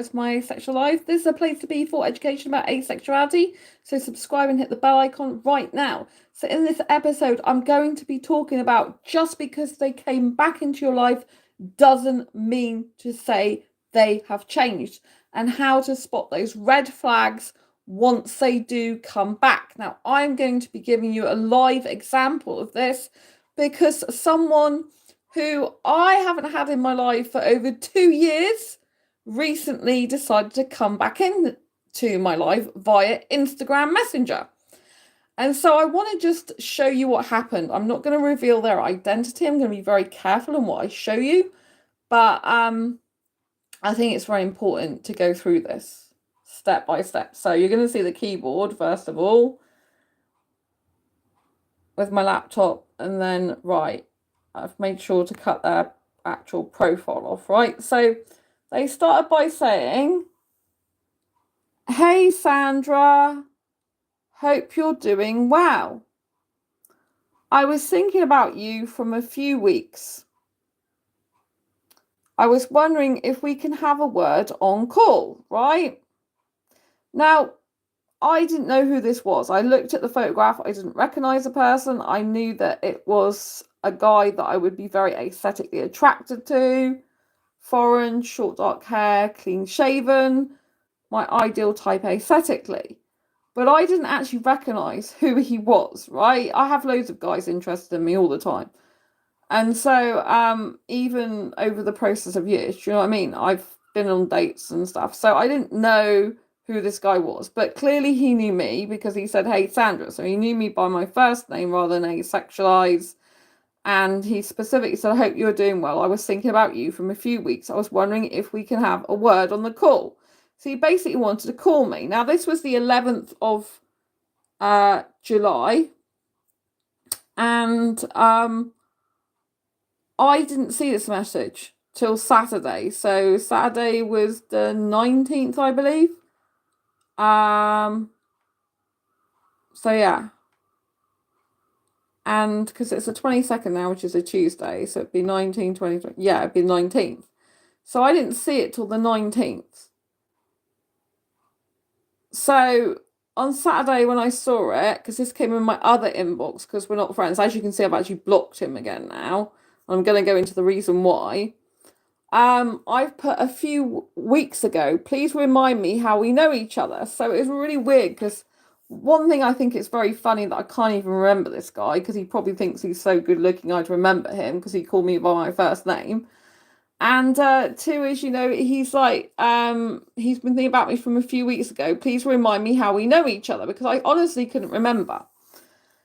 welcome to my Asexualise. This is a place to be for education about asexuality. So subscribe and hit the bell icon right now. So in this episode, I'm going to be talking about just because they came back into your life doesn't mean to say they have changed, and how to spot those red flags once they do come back. Now, I'm going to be giving you a live example of this because someone who I haven't had in my life for over 2 years recently decided to come back into my life via Instagram Messenger. And so I want to just show you what happened. I'm not going to reveal their identity. I'm going to be very careful in what I show you. But I think it's very important to go through this step by step. So you're going to see the keyboard, first of all, with my laptop. And then, right, I've made sure to cut their actual profile off, right? So they started by saying, "Hey, Sandra, hope you're doing well. I was thinking about you from a few weeks. I was wondering if we can have a word on call," right? Now, I didn't know who this was. I looked at the photograph. I didn't recognize the person. I knew that it was a guy that I would be very aesthetically attracted to. Foreign, short dark hair, clean shaven. My ideal type aesthetically. But I didn't actually recognize who he was, right? I have loads of guys interested in me all the time. And so even over the process of years, do you know what I mean? I've been on dates and stuff. So I didn't know who this guy was, but clearly he knew me because he said, "Hey, Sandra." So he knew me by my first name rather than Asexualise. And he specifically said, "I hope you're doing well. I was thinking about you from a few weeks. I was wondering if we can have a word on the call." So he basically wanted to call me. Now, this was the 11th of July. And I didn't see this message till Saturday. So Saturday was the 19th, I believe. So yeah. And because it's the 22nd now, which is a Tuesday, so it'd be 19, 20, 20, yeah, it'd be 19th. So I didn't see it till the 19th. So on Saturday when I saw it, because this came in my other inbox, because we're not friends, as you can see, I've actually blocked him again now. I'm going to go into the reason why. I've put a few weeks ago, "Please remind me how we know each other." So it's really weird because one thing I think it's very funny that I can't even remember this guy because he probably thinks he's so good looking I'd remember him because he called me by my first name. And two is, he's like, he's been thinking about me from a few weeks ago. "Please remind me how we know each other," because I honestly couldn't remember.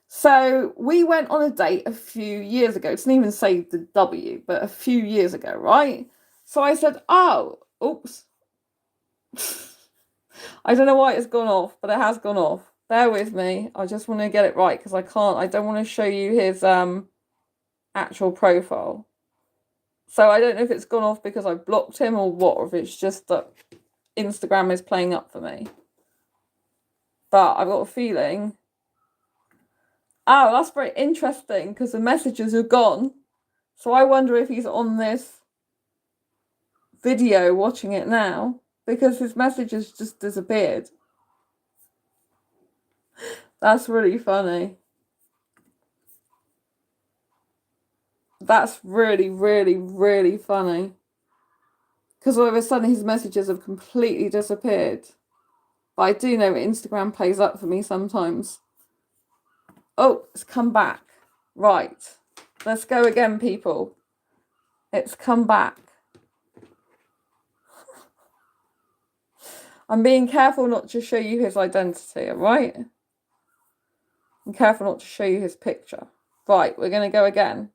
So we went on a date a few years ago. It doesn't even say the W, but a few years ago, right? So I said, "Oh, oops." I don't know why it's gone off, but it has gone off. Bear with me. I just want to get it right because I don't want to show you his actual profile. So I don't know if it's gone off because I blocked him or what, or if it's just that Instagram is playing up for me. But I've got a feeling. Oh, that's very interesting because the messages are gone. So I wonder if he's on this video watching it now because his messages just disappeared. That's really funny. That's really, really, really funny. Because all of a sudden his messages have completely disappeared. But I do know Instagram plays up for me sometimes. Oh, it's come back. Right. Let's go again, people. It's come back. I'm being careful not to show you his identity, all right? I'm careful not to show you his picture. Right, we're going to go again.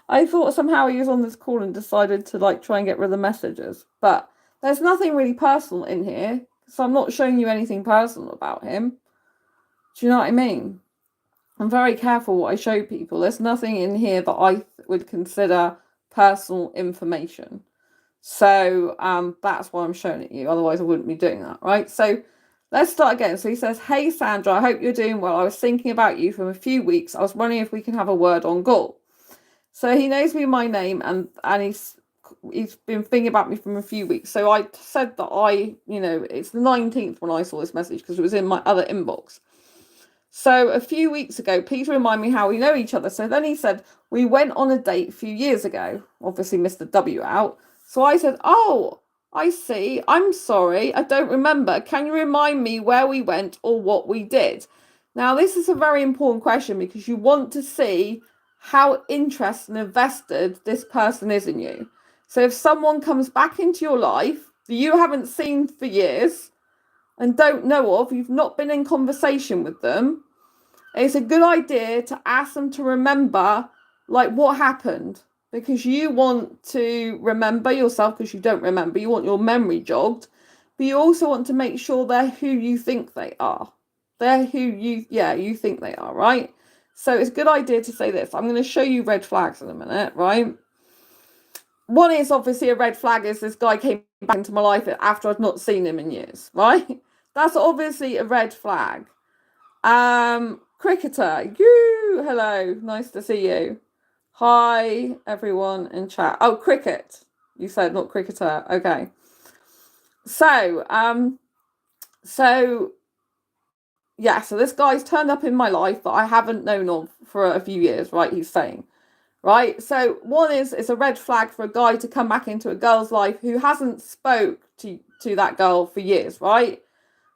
I thought somehow he was on this call and decided to try and get rid of the messages. But there's nothing really personal in here. So I'm not showing you anything personal about him. Do you know what I mean? I'm very careful what I show people. There's nothing in here that I would consider personal information. So that's why I'm showing it you. Otherwise, I wouldn't be doing that, right? So let's start again. So he says, "Hey, Sandra, I hope you're doing well. I was thinking about you from a few weeks. I was wondering if we can have a word on call." So he knows me my name and he's he's been thinking about me for a few weeks. So I said that it's the 19th when I saw this message because it was in my other inbox. So a few weeks ago, please remind me how we know each other. So then he said, we went on a date a few years ago. Obviously, Mr. W out. So I said, oh, I see. I'm sorry. I don't remember. Can you remind me where we went or what we did? Now, this is a very important question because you want to see how interested and invested this person is in you. So if someone comes back into your life that you haven't seen for years and don't know of, you've not been in conversation with them, it's a good idea to ask them to remember like what happened, because you want to remember yourself because you don't remember. You want your memory jogged, but you also want to make sure they're who you think they are. They're who you think they are, right? So it's a good idea to say this. I'm going to show you red flags in a minute, right? One is obviously a red flag is this guy came back into my life after I'd not seen him in years, right? That's obviously a red flag. Cricketer, hello, nice to see you. Hi, everyone in chat. Oh, cricket, you said, not cricketer. Okay. So so this guy's turned up in my life that I haven't known of for a few years, right? He's saying, right? So one is it's a red flag for a guy to come back into a girl's life who hasn't spoke to that girl for years, right?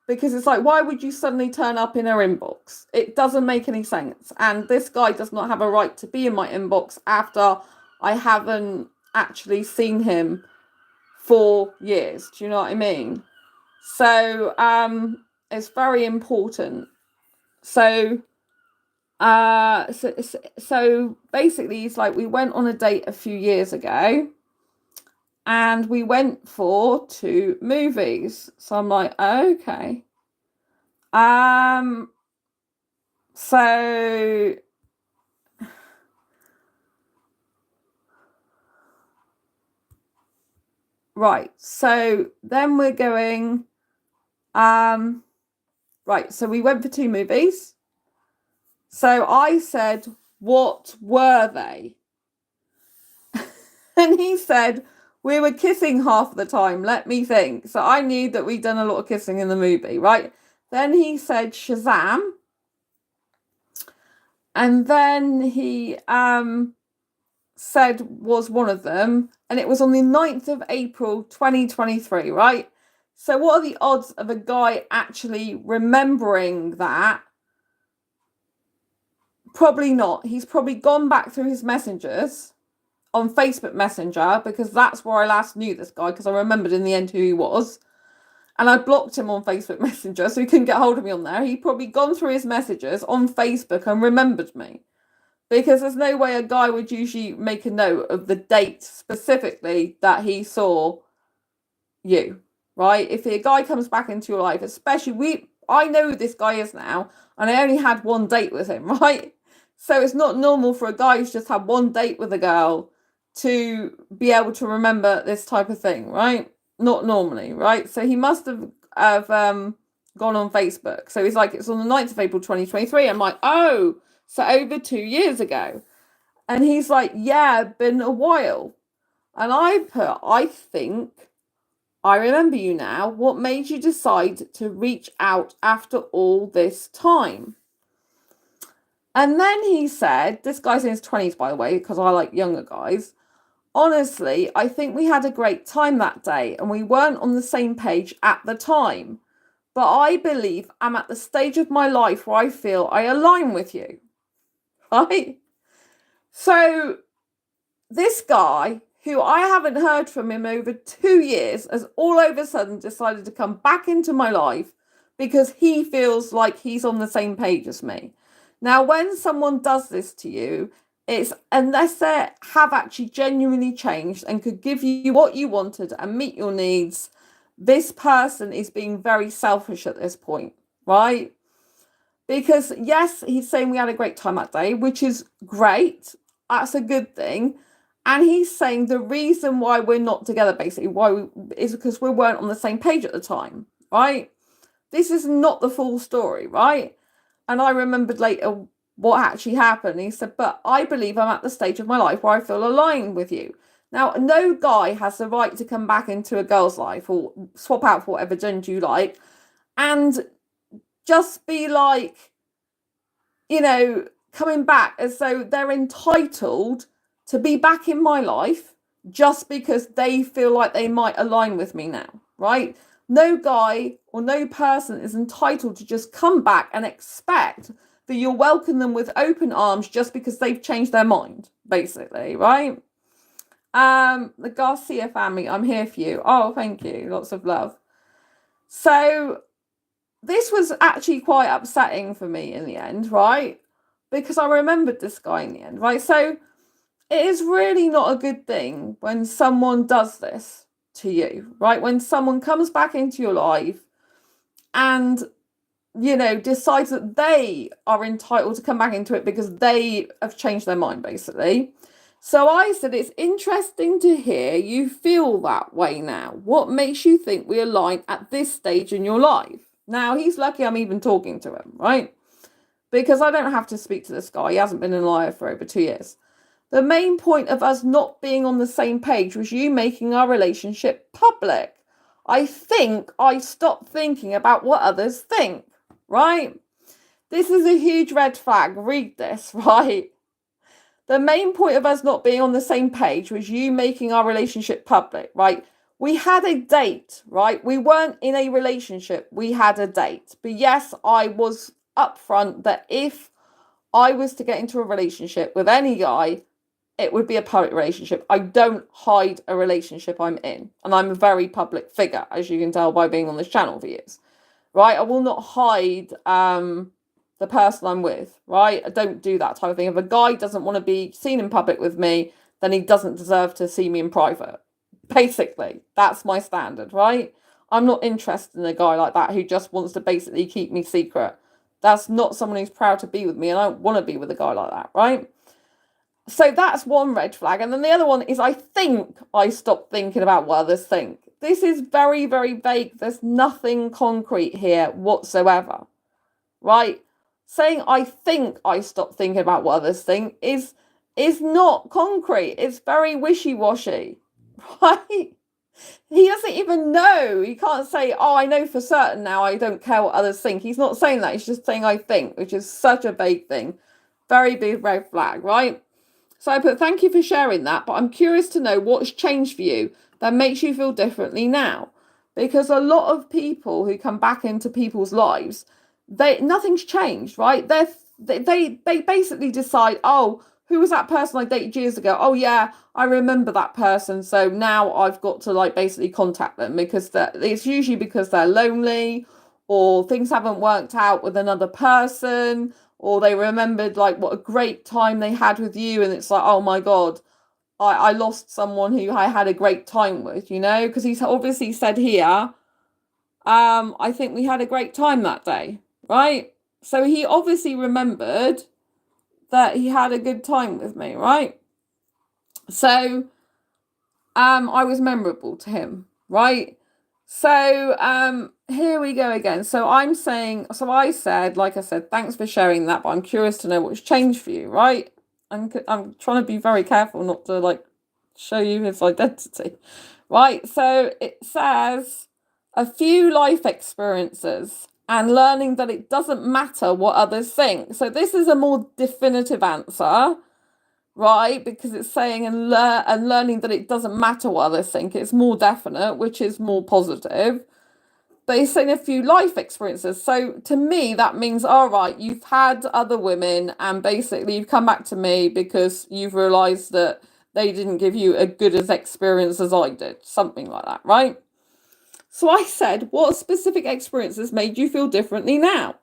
Because it's like, why would you suddenly turn up in her inbox? It doesn't make any sense. And this guy does not have a right to be in my inbox after I haven't actually seen him for years. Do you know what I mean? So it's very important. So basically it's like we went on a date a few years ago and we went for 2 movies. So I'm like, okay. So right. So then we're going, right. So we went for 2 movies. So I said, what were they? And he said, we were kissing half the time. Let me think. So I knew that we'd done a lot of kissing in the movie, right? Then he said Shazam. And then he said was one of them. And it was on the 9th of April, 2023, right? So what are the odds of a guy actually remembering that? Probably not. He's probably gone back through his messengers on Facebook Messenger, because that's where I last knew this guy, because I remembered in the end who he was. And I blocked him on Facebook Messenger so he couldn't get hold of me on there. He'd probably gone through his messages on Facebook and remembered me. Because there's no way a guy would usually make a note of the date specifically that he saw you, right? If a guy comes back into your life, especially I know who this guy is now, and I only had 1 date with him, right? So it's not normal for a guy who's just had 1 date with a girl to be able to remember this type of thing, right? Not normally, right? So he must have gone on Facebook. So he's like, it's on the 9th of April 2023. I'm like, oh, so over 2 years ago. And he's like, yeah, been a while. And I think I remember you now. What made you decide to reach out after all this time? And then he said, this guy's in his 20s, by the way, because I like younger guys. Honestly, I think we had a great time that day and we weren't on the same page at the time. But I believe I'm at the stage of my life where I feel I align with you. Right? So this guy, who I haven't heard from him over 2 years, has all of a sudden decided to come back into my life because he feels like he's on the same page as me. Now, when someone does this to you, it's unless they have actually genuinely changed and could give you what you wanted and meet your needs, this person is being very selfish at this point, right? Because yes, he's saying we had a great time that day, which is great. That's a good thing. And he's saying the reason why we're not together, basically, is because we weren't on the same page at the time, right? This is not the full story, right? And I remembered later what actually happened. He said, but I believe I'm at the stage of my life where I feel aligned with you. Now, no guy has the right to come back into a girl's life or swap out for whatever gender you like and just be like, you know, coming back as though they're entitled to be back in my life just because they feel like they might align with me now, right? No guy or no person is entitled to just come back and expect that you'll welcome them with open arms just because they've changed their mind, basically, right? The Garcia family, I'm here for you. Oh, thank you. Lots of love. So this was actually quite upsetting for me in the end, right? Because I remembered this guy in the end, right? So it is really not a good thing when someone does this to you, right? When someone comes back into your life and, you know, decides that they are entitled to come back into it because they have changed their mind, basically. So I said, it's interesting to hear you feel that way now. What makes you think we align at this stage in your life? Now, he's lucky I'm even talking to him, right? Because I don't have to speak to this guy. He hasn't been in life for over 2 years. The main point of us not being on the same page was you making our relationship public. I think I stopped thinking about what others think, right? This is a huge red flag. Read this, right? The main point of us not being on the same page was you making our relationship public, right? We had a date, right? We weren't in a relationship. We had a date. But yes, I was upfront that if I was to get into a relationship with any guy, it would be a public relationship. I don't hide a relationship I'm in. And I'm a very public figure, as you can tell by being on this channel for years, right? I will not hide the person I'm with, right? I don't do that type of thing. If a guy doesn't want to be seen in public with me, then he doesn't deserve to see me in private. Basically, that's my standard, right? I'm not interested in a guy like that who just wants to basically keep me secret. That's not someone who's proud to be with me, and I don't want to be with a guy like that, right? So that's one red flag. And then the other one is I think I stopped thinking about what others think. This is very, very vague. There's nothing concrete here whatsoever, right? Saying I think I stopped thinking about what others think is not concrete. It's very wishy-washy, right? He doesn't even know. He can't say, oh, I know for certain now I don't care what others think. He's not saying that. He's just saying I think, which is such a vague thing. Very big red flag, right? So I put, thank you for sharing that, but I'm curious to know what's changed for you that makes you feel differently now. Because a lot of people who come back into people's lives, nothing's changed, right? They basically decide, oh, who was that person I dated years ago? Oh yeah, I remember that person. So now I've got to like basically contact them because it's usually because they're lonely or things haven't worked out with another person, or they remembered like what a great time they had with you, and it's like, oh my god, I lost someone who I had a great time with, you know, because he's obviously said here, I think we had a great time that day, right? So he obviously remembered that he had a good time with me, right? So I was memorable to him, right? So here we go again. So I said, like I said, thanks for sharing that, but I'm curious to know what's changed for you, right? I'm trying to be very careful not to like show you his identity, right? So it says a few life experiences and learning that it doesn't matter what others think. So this is a more definitive answer, right? Because it's saying and learning that it doesn't matter what others think. It's more definite, which is more positive. But it's saying a few life experiences. So to me, that means, all right, you've had other women and basically you've come back to me because you've realised that they didn't give you a good as experience as I did. Something like that, right? So I said, what specific experiences made you feel differently now?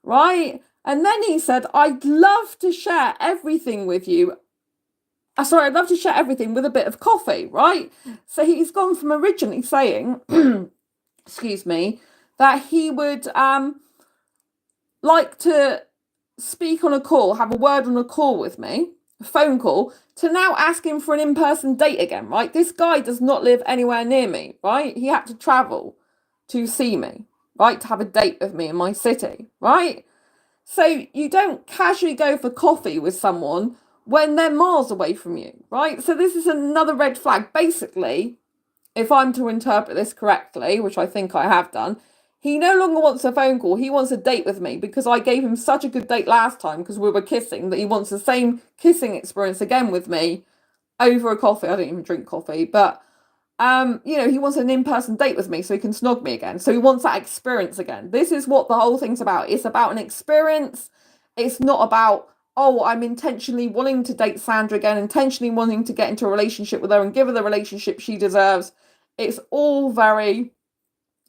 Right? And then he said, I'd love to share everything with you. Sorry, I'd love to share everything with a bit of coffee, right? So he's gone from originally saying, excuse me, that he would like to speak on a call, have a word on a call with me, a phone call, to now asking for an in-person date again, right? This guy does not live anywhere near me, right? He had to travel to see me, right? To have a date with me in my city, right? So you don't casually go for coffee with someone when they're miles away from you, right? So this is another red flag. Basically, if I'm to interpret this correctly, which I think I have done, he no longer wants a phone call. He wants a date with me because I gave him such a good date last time because we were kissing, that he wants the same kissing experience again with me over a coffee. I don't even drink coffee, but he wants an in-person date with me so he can snog me again. So he wants that experience again. This is what the whole thing's about. It's about an experience. It's not about, oh, I'm intentionally wanting to date Sandra again, intentionally wanting to get into a relationship with her and give her the relationship she deserves. It's all very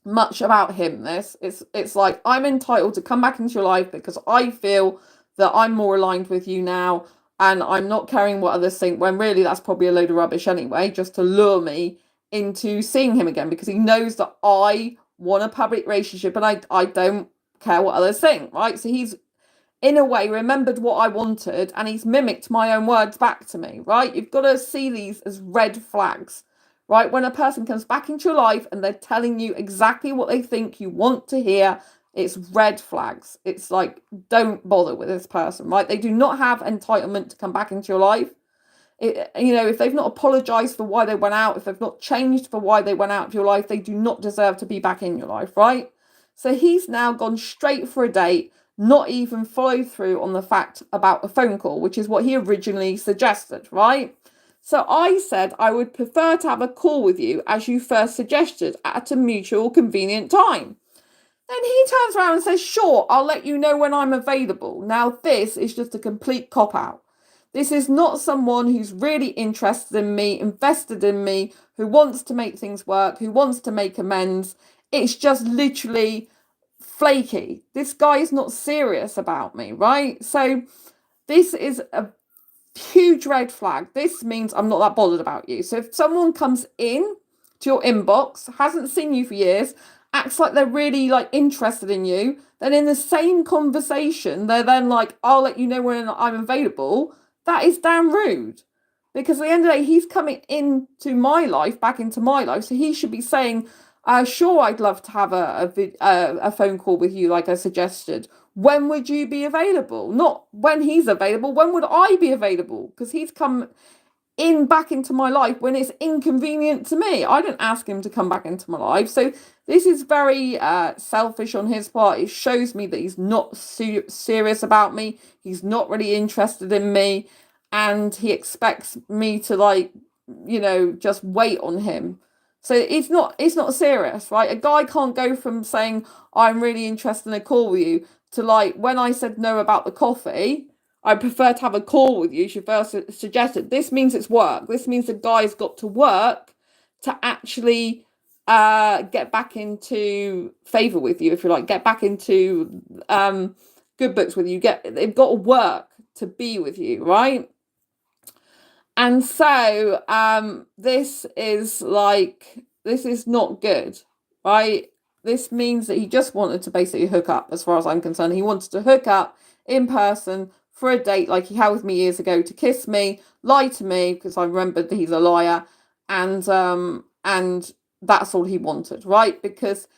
much about him. It's like, I'm entitled to come back into your life because I feel that I'm more aligned with you now, and I'm not caring what others think, when really that's probably a load of rubbish anyway, just to lure me into seeing him again, because he knows that I want a public relationship and I don't care what others think, right? So he's in a way remembered what I wanted, and he's mimicked my own words back to me, right? You've got to see these as red flags, right? When a person comes back into your life and they're telling you exactly what they think you want to hear, it's red flags. It's like, don't bother with this person, right? They do not have entitlement to come back into your life. If they've not apologized for why they went out, if they've not changed for why they went out of your life, they do not deserve to be back in your life, right? So he's now gone straight for a date, not even followed through on the fact about a phone call, which is what he originally suggested, right? So I said I would prefer to have a call with you as you first suggested at a mutual convenient time. Then he turns around and says, sure, I'll let you know when I'm available. Now this is just a complete cop-out. This is not someone who's really interested in me, invested in me, who wants to make things work, who wants to make amends. It's just literally flaky. This guy is not serious about me, right? So this is a huge red flag. This means I'm not that bothered about you. So if someone comes in to your inbox, hasn't seen you for years, acts like they're really like interested in you, then in the same conversation, they're then like, I'll let you know when I'm available. That is damn rude. Because at the end of the day, he's coming into my life, back into my life. So he should be saying, sure, I'd love to have a phone call with you, like I suggested. When would you be available? Not when he's available. When would I be available? Because he's come back into my life when it's inconvenient to me. I didn't ask him to come back into my life. So this is very selfish on his part. It shows me that he's not serious about me. He's not really interested in me. And he expects me to just wait on him. So it's not serious, right? A guy can't go from saying, I'm really interested in a call with you, to when I said no about the coffee, I prefer to have a call with you, she first suggested. This means it's work. This means the guy's got to work to actually get back into favour with you, if you like, get back into good books with you. They've got to work to be with you, right? And so this is not good, right? This means that he just wanted to basically hook up, as far as I'm concerned. He wanted to hook up in person for a date like he had with me years ago, to kiss me, lie to me, because I remembered that he's a liar, and that's all he wanted, right? Because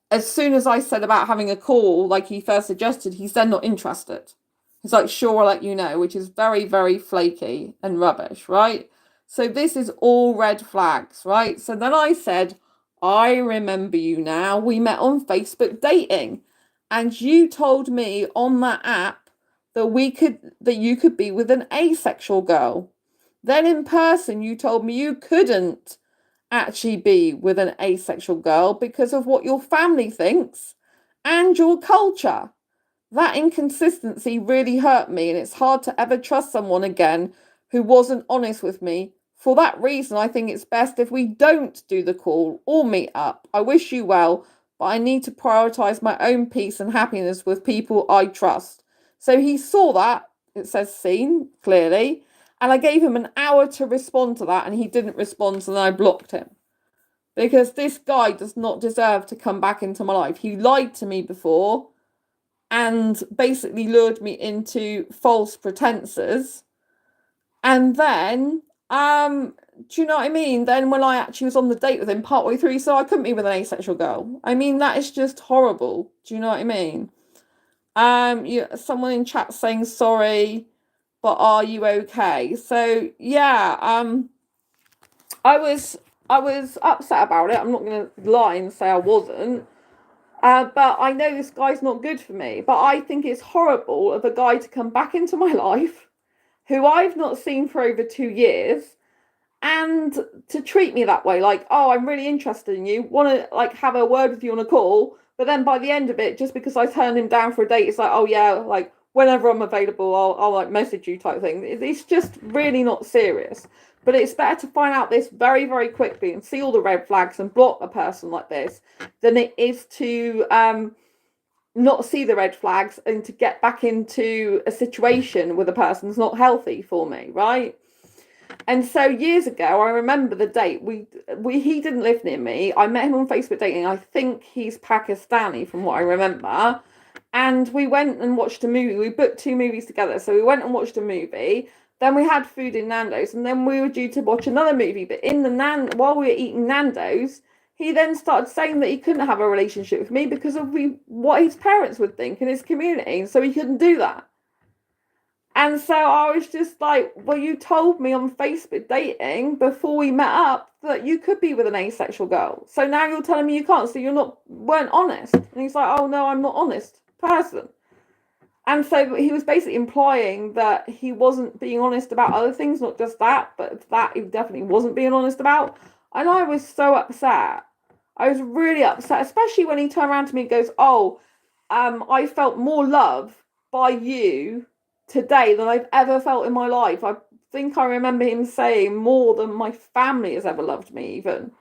as soon as I said about having a call, like he first suggested, he's then not interested. He's like, sure, I'll let you know, which is very, very flaky and rubbish, right? So this is all red flags, right? So then I said, I remember you now. We met on Facebook dating, and you told me on that app that you could be with an asexual girl. Then in person, you told me you couldn't actually be with an asexual girl because of what your family thinks and your culture. That inconsistency really hurt me, and it's hard to ever trust someone again who wasn't honest with me. For that reason, I think it's best if we don't do the call or meet up. I wish you well, but I need to prioritize my own peace and happiness with people I trust. So he saw that, it says seen, clearly, and I gave him an hour to respond to that, and he didn't respond, so then I blocked him. Because this guy does not deserve to come back into my life. He lied to me before and basically lured me into false pretenses. And then, do you know what I mean? Then when I actually was on the date with him partway through, so I couldn't be with an asexual girl. I mean, that is just horrible. Do you know what I mean? Someone in chat saying sorry, but are you okay? So yeah, I was upset about it. I'm not going to lie and say I wasn't. But I know this guy's not good for me. But I think it's horrible of a guy to come back into my life who I've not seen for over 2 years and to treat me that way. Like, oh, I'm really interested in you, want to like have a word with you on a call. But then by the end of it, just because I turned him down for a date, it's like, oh yeah, like whenever I'm available, I'll like message you type thing. It's just really not serious. But it's better to find out this very, very quickly and see all the red flags and block a person like this than it is to not see the red flags and to get back into a situation with a person that's not healthy for me, right? And so years ago, I remember the date. He didn't live near me. I met him on Facebook dating. I think he's Pakistani from what I remember. And we went and watched a movie. We booked 2 movies together. So we went and watched a movie. Then we had food in Nando's, and then we were due to watch another movie. But while we were eating Nando's, he then started saying that he couldn't have a relationship with me because of what his parents would think in his community, and so he couldn't do that. And so I was just like, well, you told me on Facebook dating before we met up that you could be with an asexual girl. So now you're telling me you can't, so weren't honest. And he's like, oh no, I'm not honest person. And so he was basically implying that he wasn't being honest about other things, not just that, but that he definitely wasn't being honest about. And I was so upset. I was really upset, especially when he turned around to me and goes, oh, I felt more love by you today than I've ever felt in my life. I think I remember him saying more than my family has ever loved me, even.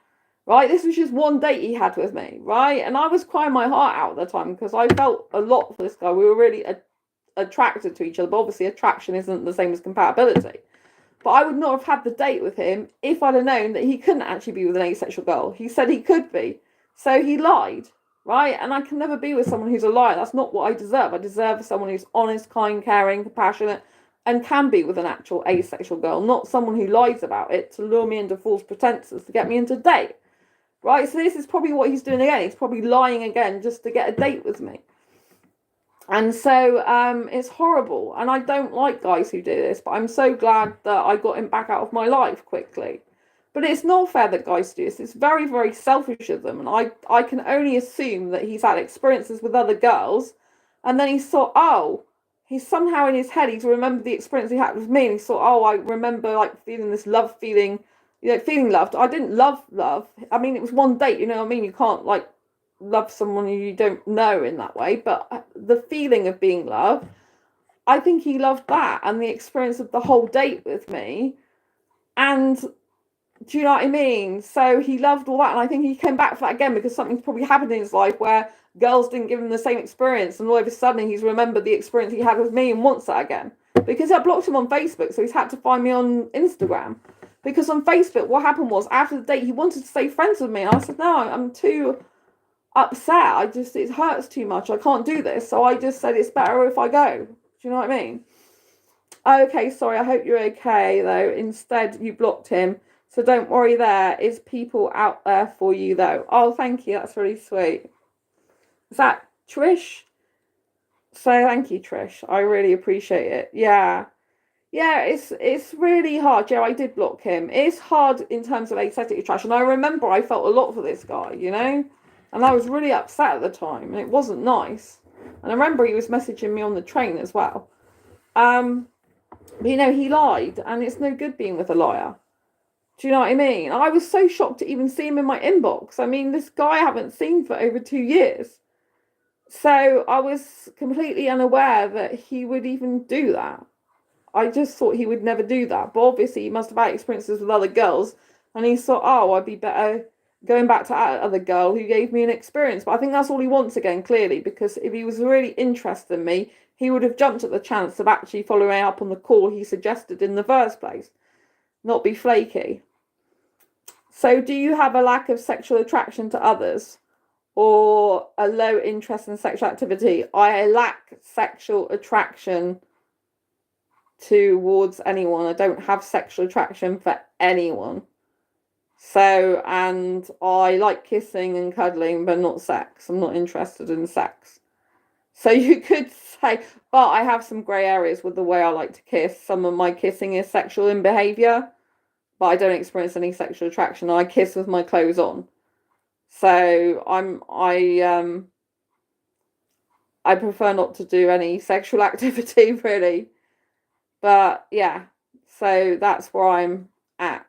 Right? This was just one date he had with me, right? And I was crying my heart out at the time because I felt a lot for this guy. We were really attracted to each other, but obviously attraction isn't the same as compatibility. But I would not have had the date with him if I'd have known that he couldn't actually be with an asexual girl. He said he could be. So he lied, right? And I can never be with someone who's a liar. That's not what I deserve. I deserve someone who's honest, kind, caring, compassionate, and can be with an actual asexual girl, not someone who lies about it to lure me into false pretenses to get me into a date. Right? So this is probably what he's doing again. He's probably lying again just to get a date with me. And so it's horrible. And I don't like guys who do this, but I'm so glad that I got him back out of my life quickly. But it's not fair that guys do this. It's very, very selfish of them. And I can only assume that he's had experiences with other girls. And then he thought, oh, he's somehow in his head, he's remembered the experience he had with me. And he thought, oh, I remember like feeling this love feeling, feeling loved. I didn't love. I mean, it was one date, you know what I mean? You can't like love someone you don't know in that way, but the feeling of being loved, I think he loved that and the experience of the whole date with me. And do you know what I mean? So he loved all that, and I think he came back for that again because something's probably happened in his life where girls didn't give him the same experience, and all of a sudden he's remembered the experience he had with me and wants that again. Because I blocked him on Facebook, so he's had to find me on Instagram. Because on Facebook, what happened was after the date, he wanted to stay friends with me, and I said, no, I'm too upset. It hurts too much. I can't do this. So I just said it's better if I go. Do you know what I mean? Okay, sorry. I hope you're okay though. Instead, you blocked him. So don't worry, there is people out there for you though. Oh, thank you. That's really sweet. Is that Trish? So thank you, Trish. I really appreciate it. Yeah. Yeah, it's really hard. Yeah, I did block him. It's hard in terms of aesthetic attraction. I remember I felt a lot for this guy, you know? And I was really upset at the time, and it wasn't nice. And I remember he was messaging me on the train as well. But you know, he lied, and it's no good being with a liar. Do you know what I mean? I was so shocked to even see him in my inbox. I mean, this guy I haven't seen for over 2 years. So I was completely unaware that he would even do that. I just thought he would never do that. But obviously he must have had experiences with other girls, and he thought, oh, I'd be better going back to that other girl who gave me an experience. But I think that's all he wants again, clearly, because if he was really interested in me, he would have jumped at the chance of actually following up on the call he suggested in the first place, not be flaky. So do you have a lack of sexual attraction to others or a low interest in sexual activity? I lack sexual attraction towards anyone. I don't have sexual attraction for anyone. So, and I like kissing and cuddling, but not sex. I'm not interested in sex. So you could say, but I have some grey areas with the way I like to kiss. Some of my kissing is sexual in behaviour, but I don't experience any sexual attraction. I kiss with my clothes on. So I prefer not to do any sexual activity really. But yeah, so that's where I'm at.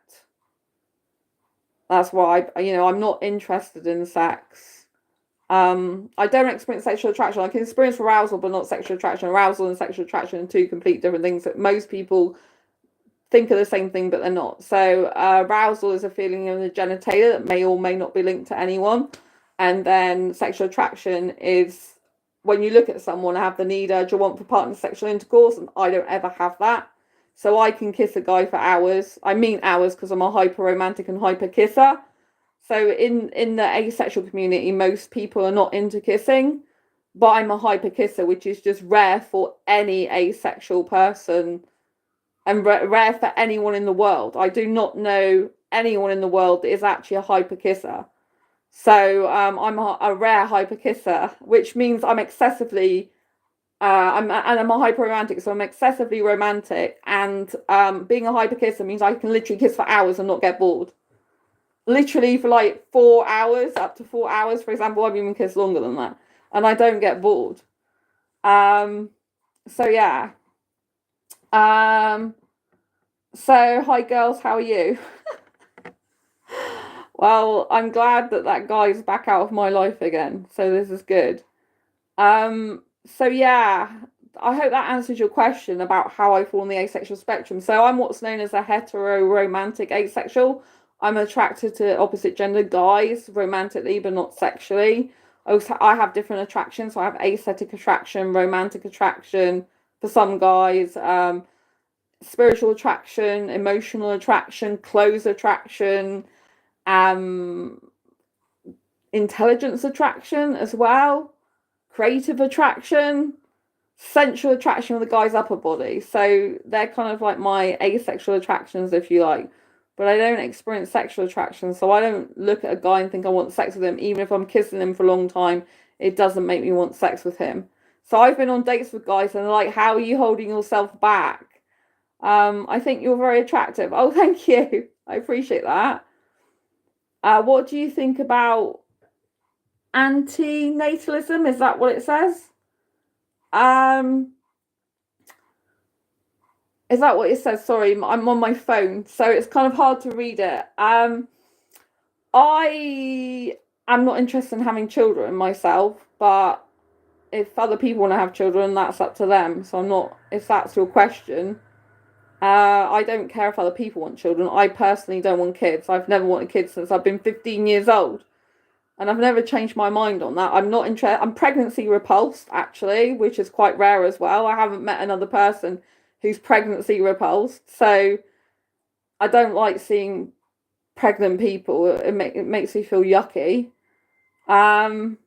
That's why I'm not interested in sex. I don't experience sexual attraction. I can experience arousal, but not sexual attraction. Arousal and sexual attraction are two complete different things that most people think are the same thing, but they're not. So arousal is a feeling in the genitalia that may or may not be linked to anyone. And then sexual attraction is when you look at someone, have the need, urge, or want for partner sexual intercourse, and I don't ever have that. So I can kiss a guy for hours. I mean hours because I'm a hyper romantic and hyper kisser. So in the asexual community, most people are not into kissing, but I'm a hyper kisser, which is just rare for any asexual person and rare for anyone in the world. I do not know anyone in the world that is actually a hyper kisser. So I'm a rare hyper kisser, which means I'm excessively I'm a hyper romantic, so I'm excessively romantic. And being a hyper kisser means I can literally kiss for hours and not get bored. Literally for like 4 hours, up to 4 hours, for example. I've even kissed longer than that, and I don't get bored. So yeah. So hi girls, how are you? Well, I'm glad that guy's back out of my life again, so this is good. So yeah, I hope that answers your question about how I fall on the asexual spectrum. So I'm what's known as a hetero-romantic asexual. I'm attracted to opposite gender guys romantically, but not sexually. I have different attractions. So I have asexual attraction, romantic attraction for some guys, spiritual attraction, emotional attraction, clothes attraction, intelligence attraction as well, creative attraction, sensual attraction with the guy's upper body. So they're kind of like my asexual attractions, if you like. But I don't experience sexual attraction, so I don't look at a guy and think I want sex with him. Even if I'm kissing him for a long time, it doesn't make me want sex with him. So I've been on dates with guys and they're like, how are you holding yourself back? I think you're very attractive. Oh, thank you. I appreciate that. What do you think about antinatalism? Is that what it says? Is that what it says? Sorry, I'm on my phone, so it's kind of hard to read it. I am not interested in having children myself, but if other people want to have children, that's up to them. So I'm not, if that's your question. I don't care if other people want children. I personally don't want kids. I've never wanted kids since I've been 15 years old. And I've never changed my mind on that. I'm not interested. I'm pregnancy repulsed, actually, which is quite rare as well. I haven't met another person who's pregnancy repulsed. So I don't like seeing pregnant people. It makes me feel yucky. And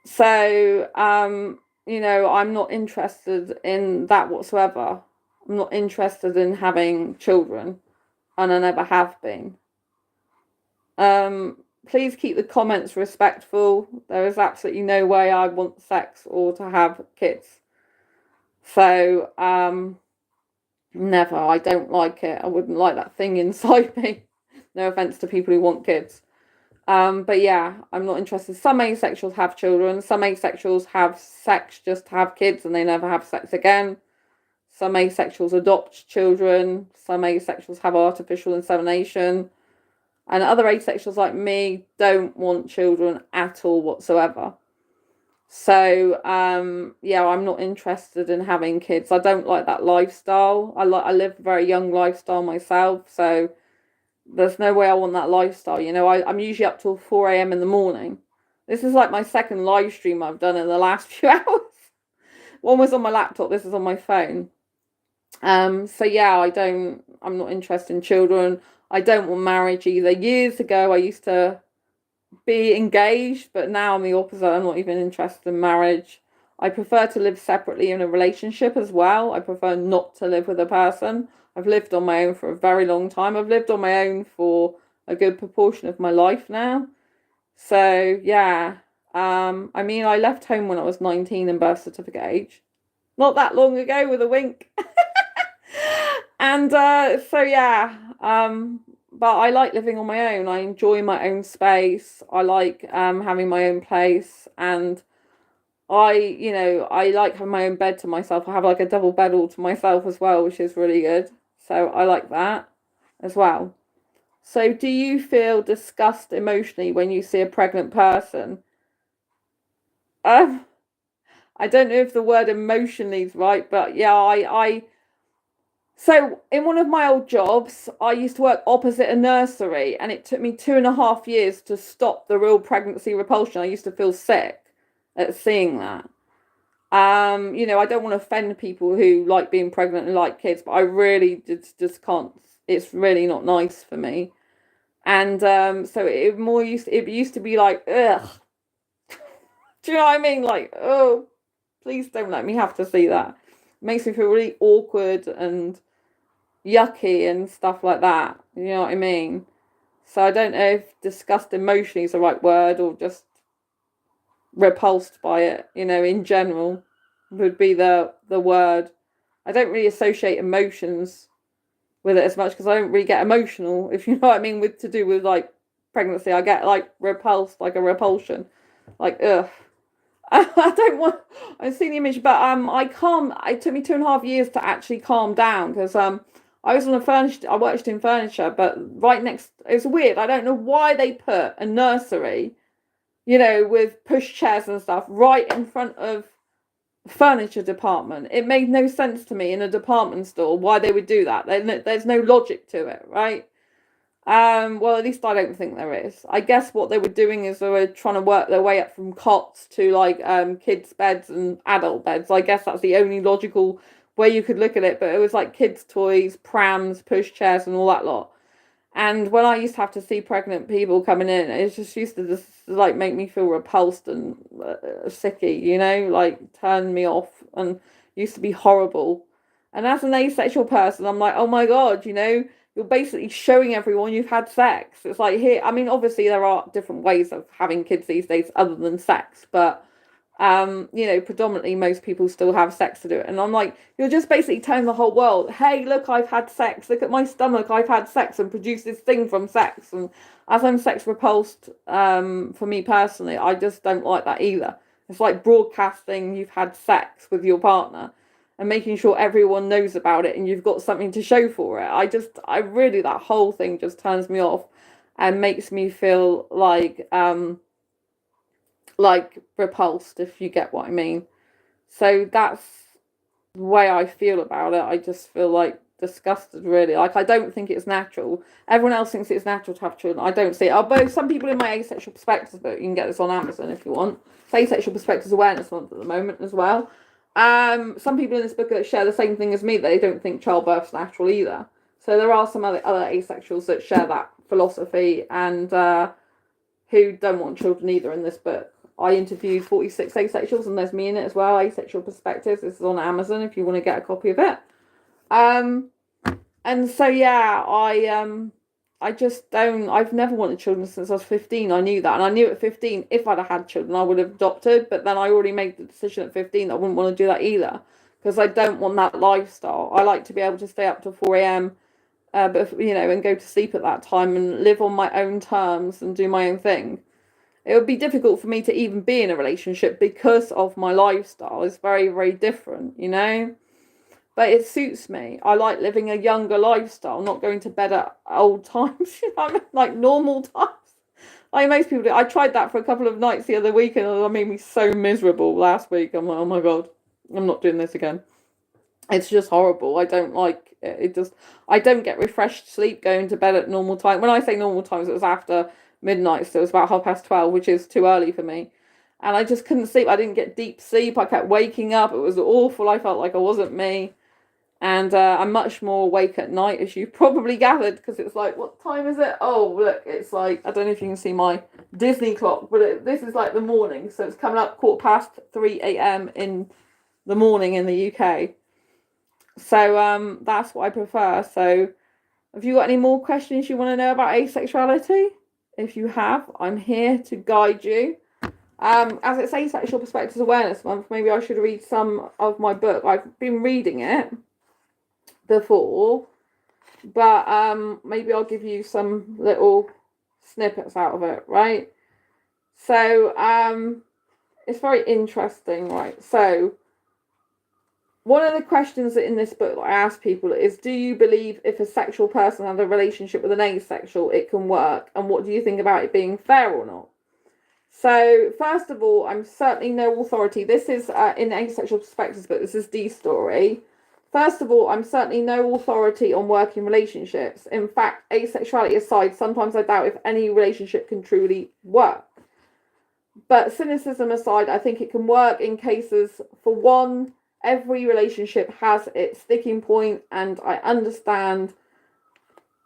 so, I'm not interested in that whatsoever. I'm not interested in having children, and I never have been. Please keep the comments respectful. There is absolutely no way I want sex or to have kids. So, never. I don't like it. I wouldn't like that thing inside me. No offense to people who want kids. But yeah, I'm not interested. Some asexuals have children. Some asexuals have sex just to have kids and they never have sex again. Some asexuals adopt children. Some asexuals have artificial insemination. And other asexuals like me don't want children at all whatsoever. So, yeah, I'm not interested in having kids. I don't like that lifestyle. I live a very young lifestyle myself. So there's no way I want that lifestyle. I'm usually up till 4 a.m. in the morning. This is like my second live stream I've done in the last few hours. One was on my laptop. This is on my phone. So yeah, I'm not interested in children. I don't want marriage either. Years ago, I used to be engaged, but now I'm the opposite. I'm not even interested in marriage. I prefer to live separately in a relationship as well. I prefer not to live with a person. I've lived on my own for a very long time. I've lived on my own for a good proportion of my life now. So yeah, I mean, I left home when I was 19 and birth certificate age. Not that long ago, with a wink. And so yeah, but I like living on my own. I enjoy my own space. I like having my own place, and I like having my own bed to myself. I have like a double bed all to myself as well, which is really good. So I like that as well. So do you feel disgust emotionally when you see a pregnant person? Um, I don't know if the word emotionally is right, but yeah, so in one of my old jobs, I used to work opposite a nursery, and it took me 2.5 years to stop the real pregnancy repulsion. I used to feel sick at seeing that. I don't want to offend people who like being pregnant and like kids, but I really just can't. It's really not nice for me. And so it used to be like, ugh. Do you know what I mean? Like, oh, please don't let me have to see that. It makes me feel really awkward and yucky and stuff like that. You know what I mean? So I don't know if disgust emotionally is the right word, or just repulsed by it, in general would be the word. I don't really associate emotions with it as much, because I don't really get emotional, if you know what I mean, with to do with like pregnancy. I get like repulsed, like a repulsion. Like, ugh. I don't want. I've seen the image, but I calm. It took me 2.5 years to actually calm down, because I was on a furniture. I worked in furniture, but right next. It's weird. I don't know why they put a nursery, with push chairs and stuff, right in front of the furniture department. It made no sense to me in a department store why they would do that. There's no logic to it, right? Well, at least I don't think there is. I guess what they were doing is they were trying to work their way up from cots to like kids' beds and adult beds. I guess that's the only logical way you could look at it. But it was like kids' toys, prams, push chairs, and all that lot. And when I used to have to see pregnant people coming in, it just used to just like make me feel repulsed and sicky, like turn me off, and used to be horrible. And as an asexual person, I'm like, oh my God, you're basically showing everyone you've had sex. It's like here, I mean, obviously there are different ways of having kids these days other than sex, but predominantly most people still have sex to do it. And I'm like, you're just basically telling the whole world, hey, look, I've had sex. Look at my stomach. I've had sex and produced this thing from sex. And as I'm sex repulsed, for me personally, I just don't like that either. It's like broadcasting you've had sex with your partner and making sure everyone knows about it and you've got something to show for it. I really, that whole thing just turns me off and makes me feel like repulsed, if you get what I mean. So that's the way I feel about it. I just feel like disgusted, really. Like, I don't think it's natural. Everyone else thinks it's natural to have children. I don't see it. Although some people in my Asexual Perspectives book, you can get this on Amazon if you want. It's Asexual Perspectives Awareness Month at the moment as well. Some people in this book that share the same thing as me. They don't think childbirth's natural either. So there are some other asexuals that share that philosophy, and who don't want children either in this book. I interviewed 46 asexuals, and there's me in it as well. Asexual Perspectives. This is on Amazon if you want to get a copy of it. And so yeah, I just don't. I've never wanted children since I was 15. I knew that, and I knew at 15 if I'd have had children, I would have adopted. But then I already made the decision at 15 that I wouldn't want to do that either, because I don't want that lifestyle. I like to be able to stay up till 4 a.m. But and go to sleep at that time and live on my own terms and do my own thing. It would be difficult for me to even be in a relationship because of my lifestyle. It's very, very different, But it suits me. I like living a younger lifestyle, not going to bed at old times, like normal times. Like most people do. I tried that for a couple of nights the other week, and it made me so miserable last week. I'm like, oh my God, I'm not doing this again. It's just horrible. I don't like it. I don't get refreshed sleep going to bed at normal time. When I say normal times, it was after midnight, so it was about 12:30, which is too early for me. And I just couldn't sleep. I didn't get deep sleep. I kept waking up. It was awful. I felt like I wasn't me. And I'm much more awake at night, as you've probably gathered, because it's like, what time is it? Oh, look, it's like, I don't know if you can see my Disney clock, but this is like the morning. So it's coming up 3:15 a.m. in the morning in the UK. So that's what I prefer. So have you got any more questions you want to know about asexuality? If you have, I'm here to guide you. as it's Asexual Perspectives Awareness Month, maybe I should read some of my book. I've been reading it before, but maybe I'll give you some little snippets out of it, right? So it's very interesting, right? So one of the questions in this book that I ask people is, do you believe if a sexual person has a relationship with an asexual, it can work? And what do you think about it being fair or not? So, first of all, I'm certainly no authority. This is in Asexual Perspectives, but this is Dee's story. First of all, I'm certainly no authority on working relationships. In fact, asexuality aside, sometimes I doubt if any relationship can truly work. But cynicism aside, I think it can work in cases, for one, every relationship has its sticking point, and I understand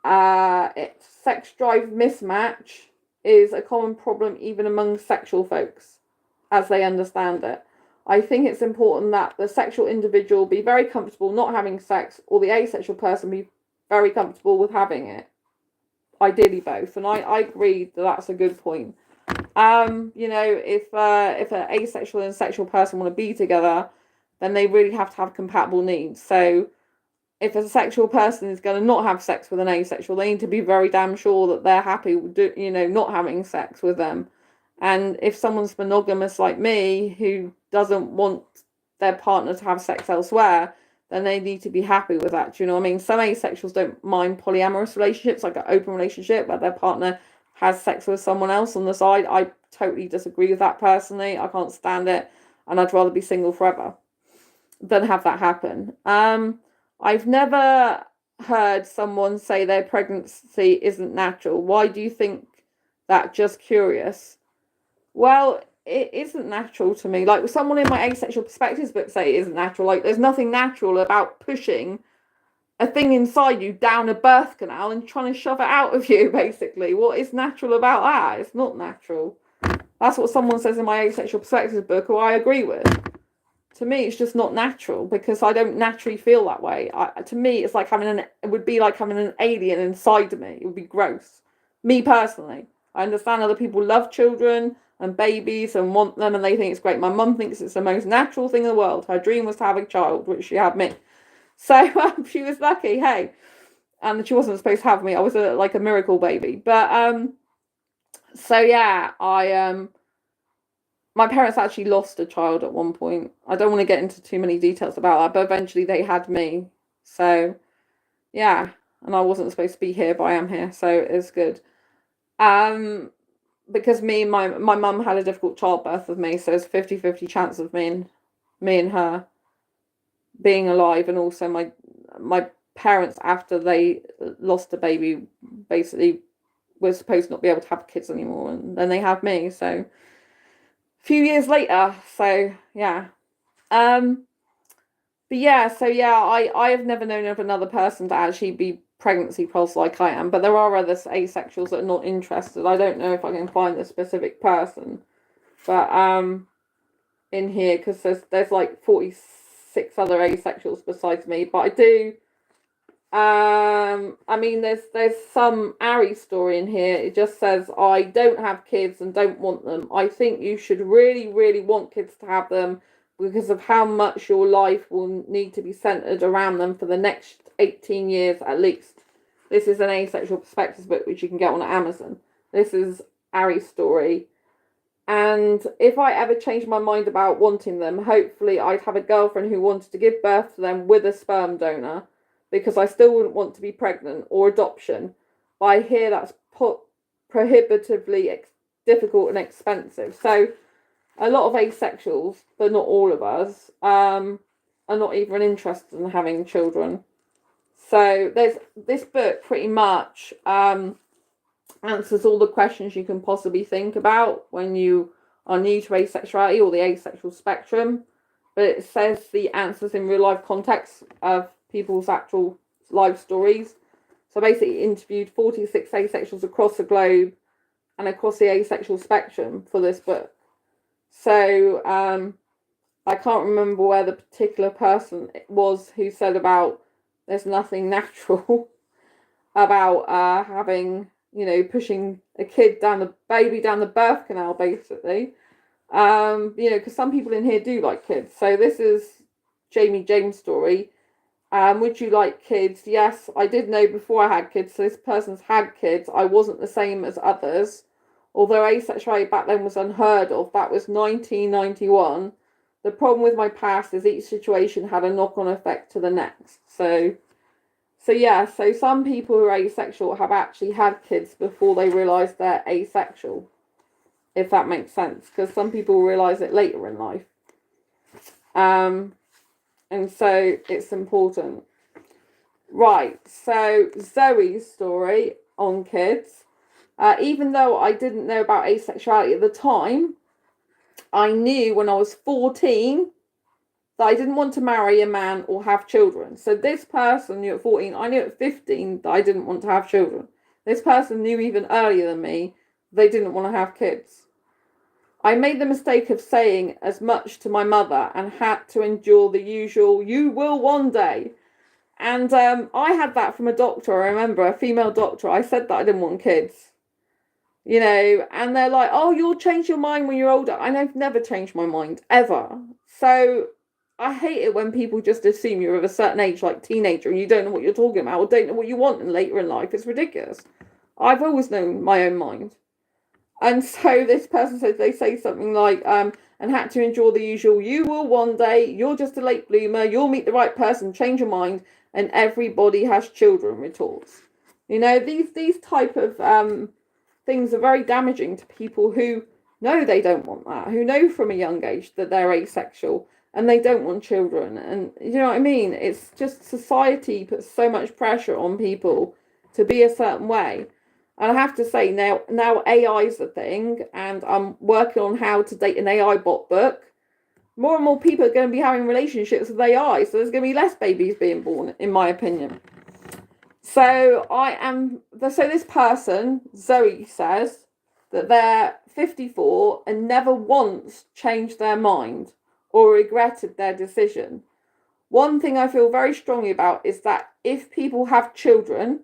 sex drive mismatch is a common problem even among sexual folks, as they understand it. I think it's important that the sexual individual be very comfortable not having sex, or the asexual person be very comfortable with having it. Ideally both, and I agree that that's a good point. If an asexual and sexual person want to be together, then they really have to have compatible needs. So if a sexual person is going to not have sex with an asexual, they need to be very damn sure that they're happy with, not having sex with them. And if someone's monogamous like me, who doesn't want their partner to have sex elsewhere, then they need to be happy with that. Do you know what I mean? Some asexuals don't mind polyamorous relationships, like an open relationship where their partner has sex with someone else on the side. I totally disagree with that personally. I can't stand it, and I'd rather be single forever than have that happen. I've never heard someone say their pregnancy isn't natural. Why do you think that? Just curious. Well, it isn't natural to me. Like, someone in my Asexual Perspectives book say it isn't natural. Like, there's nothing natural about pushing a thing inside you down a birth canal and trying to shove it out of you, basically. What is natural about that? It's not natural. That's what someone says in my Asexual Perspectives book, who I agree with. To me, it's just not natural, because I don't naturally feel that way. To me, it's like it would be like having an alien inside of me. It would be gross. Me personally. I understand other people love children and babies and want them, and they think it's great. My mum thinks it's the most natural thing in the world. Her dream was to have a child, which she had me. So she was lucky, hey. And she wasn't supposed to have me. I was like a miracle baby. But so yeah, my parents actually lost a child at one point. I don't want to get into too many details about that, but eventually they had me. So yeah, and I wasn't supposed to be here, but I am here, so it's good. Because my mum had a difficult childbirth with me, so it's 50-50 chance of me and her being alive, and also my parents, after they lost a baby, basically were supposed to not be able to have kids anymore, and then they had me. So a few years later, so yeah. But yeah, so yeah, I have never known of another person to actually be pregnancy pulse like I am, but there are other asexuals that are not interested. I don't know if I can find the specific person, but in here, because there's like 46 other asexuals besides me, but I do. I mean, there's some Ari story in here. It just says, I don't have kids and don't want them. I think you should really, really want kids to have them, because of how much your life will need to be centered around them for the next 18 years at least. This is an Asexual Perspectives book, which you can get on Amazon. This is Ari's story. And if I ever change my mind about wanting them, hopefully I'd have a girlfriend who wanted to give birth to them with a sperm donor, because I still wouldn't want to be pregnant, or adoption. But I hear that's prohibitively difficult and expensive. So a lot of asexuals, but not all of us, are not even interested in having children. So this book pretty much answers all the questions you can possibly think about when you are new to asexuality or the asexual spectrum. But it says the answers in real life context of people's actual life stories. So basically interviewed 46 asexuals across the globe and across the asexual spectrum for this book. So I can't remember where the particular person was who said about there's nothing natural about having, pushing a baby down the birth canal, basically. Because some people in here do like kids. So this is Jamie James' story. Would you like kids? Yes, I did know before I had kids. So this person's had kids. I wasn't the same as others. Although asexuality back then was unheard of, that was 1991. The problem with my past is each situation had a knock-on effect to the next. So some people who are asexual have actually had kids before they realise they're asexual, if that makes sense, because some people realise it later in life. And so it's important. Right, so Zoe's story on kids. Even though I didn't know about asexuality at the time, I knew when I was 14 that I didn't want to marry a man or have children. So this person knew at 14, I knew at 15 that I didn't want to have children. This person knew even earlier than me they didn't want to have kids. I made the mistake of saying as much to my mother and had to endure the usual, you will one day. And I had that from a doctor, I remember, a female doctor. I said that I didn't want kids. And they're like, oh, you'll change your mind when you're older. And I've never changed my mind, ever. So I hate it when people just assume you're of a certain age, like teenager, and you don't know what you're talking about or don't know what you want later in life. It's ridiculous. I've always known my own mind. And so this person says, they say something like, and had to endure the usual, you will one day, you're just a late bloomer, you'll meet the right person, change your mind, and everybody has children, retorts. These type of things are very damaging to people who know they don't want that, who know from a young age that they're asexual and they don't want children. And you know what I mean? It's just society puts so much pressure on people to be a certain way. And I have to say, now AI is a thing, and I'm working on how to date an AI bot book. More and more people are going to be having relationships with AI, so there's going to be less babies being born, in my opinion. So this person, Zoe, says that they're 54 and never once changed their mind or regretted their decision. One thing I feel very strongly about is that if people have children,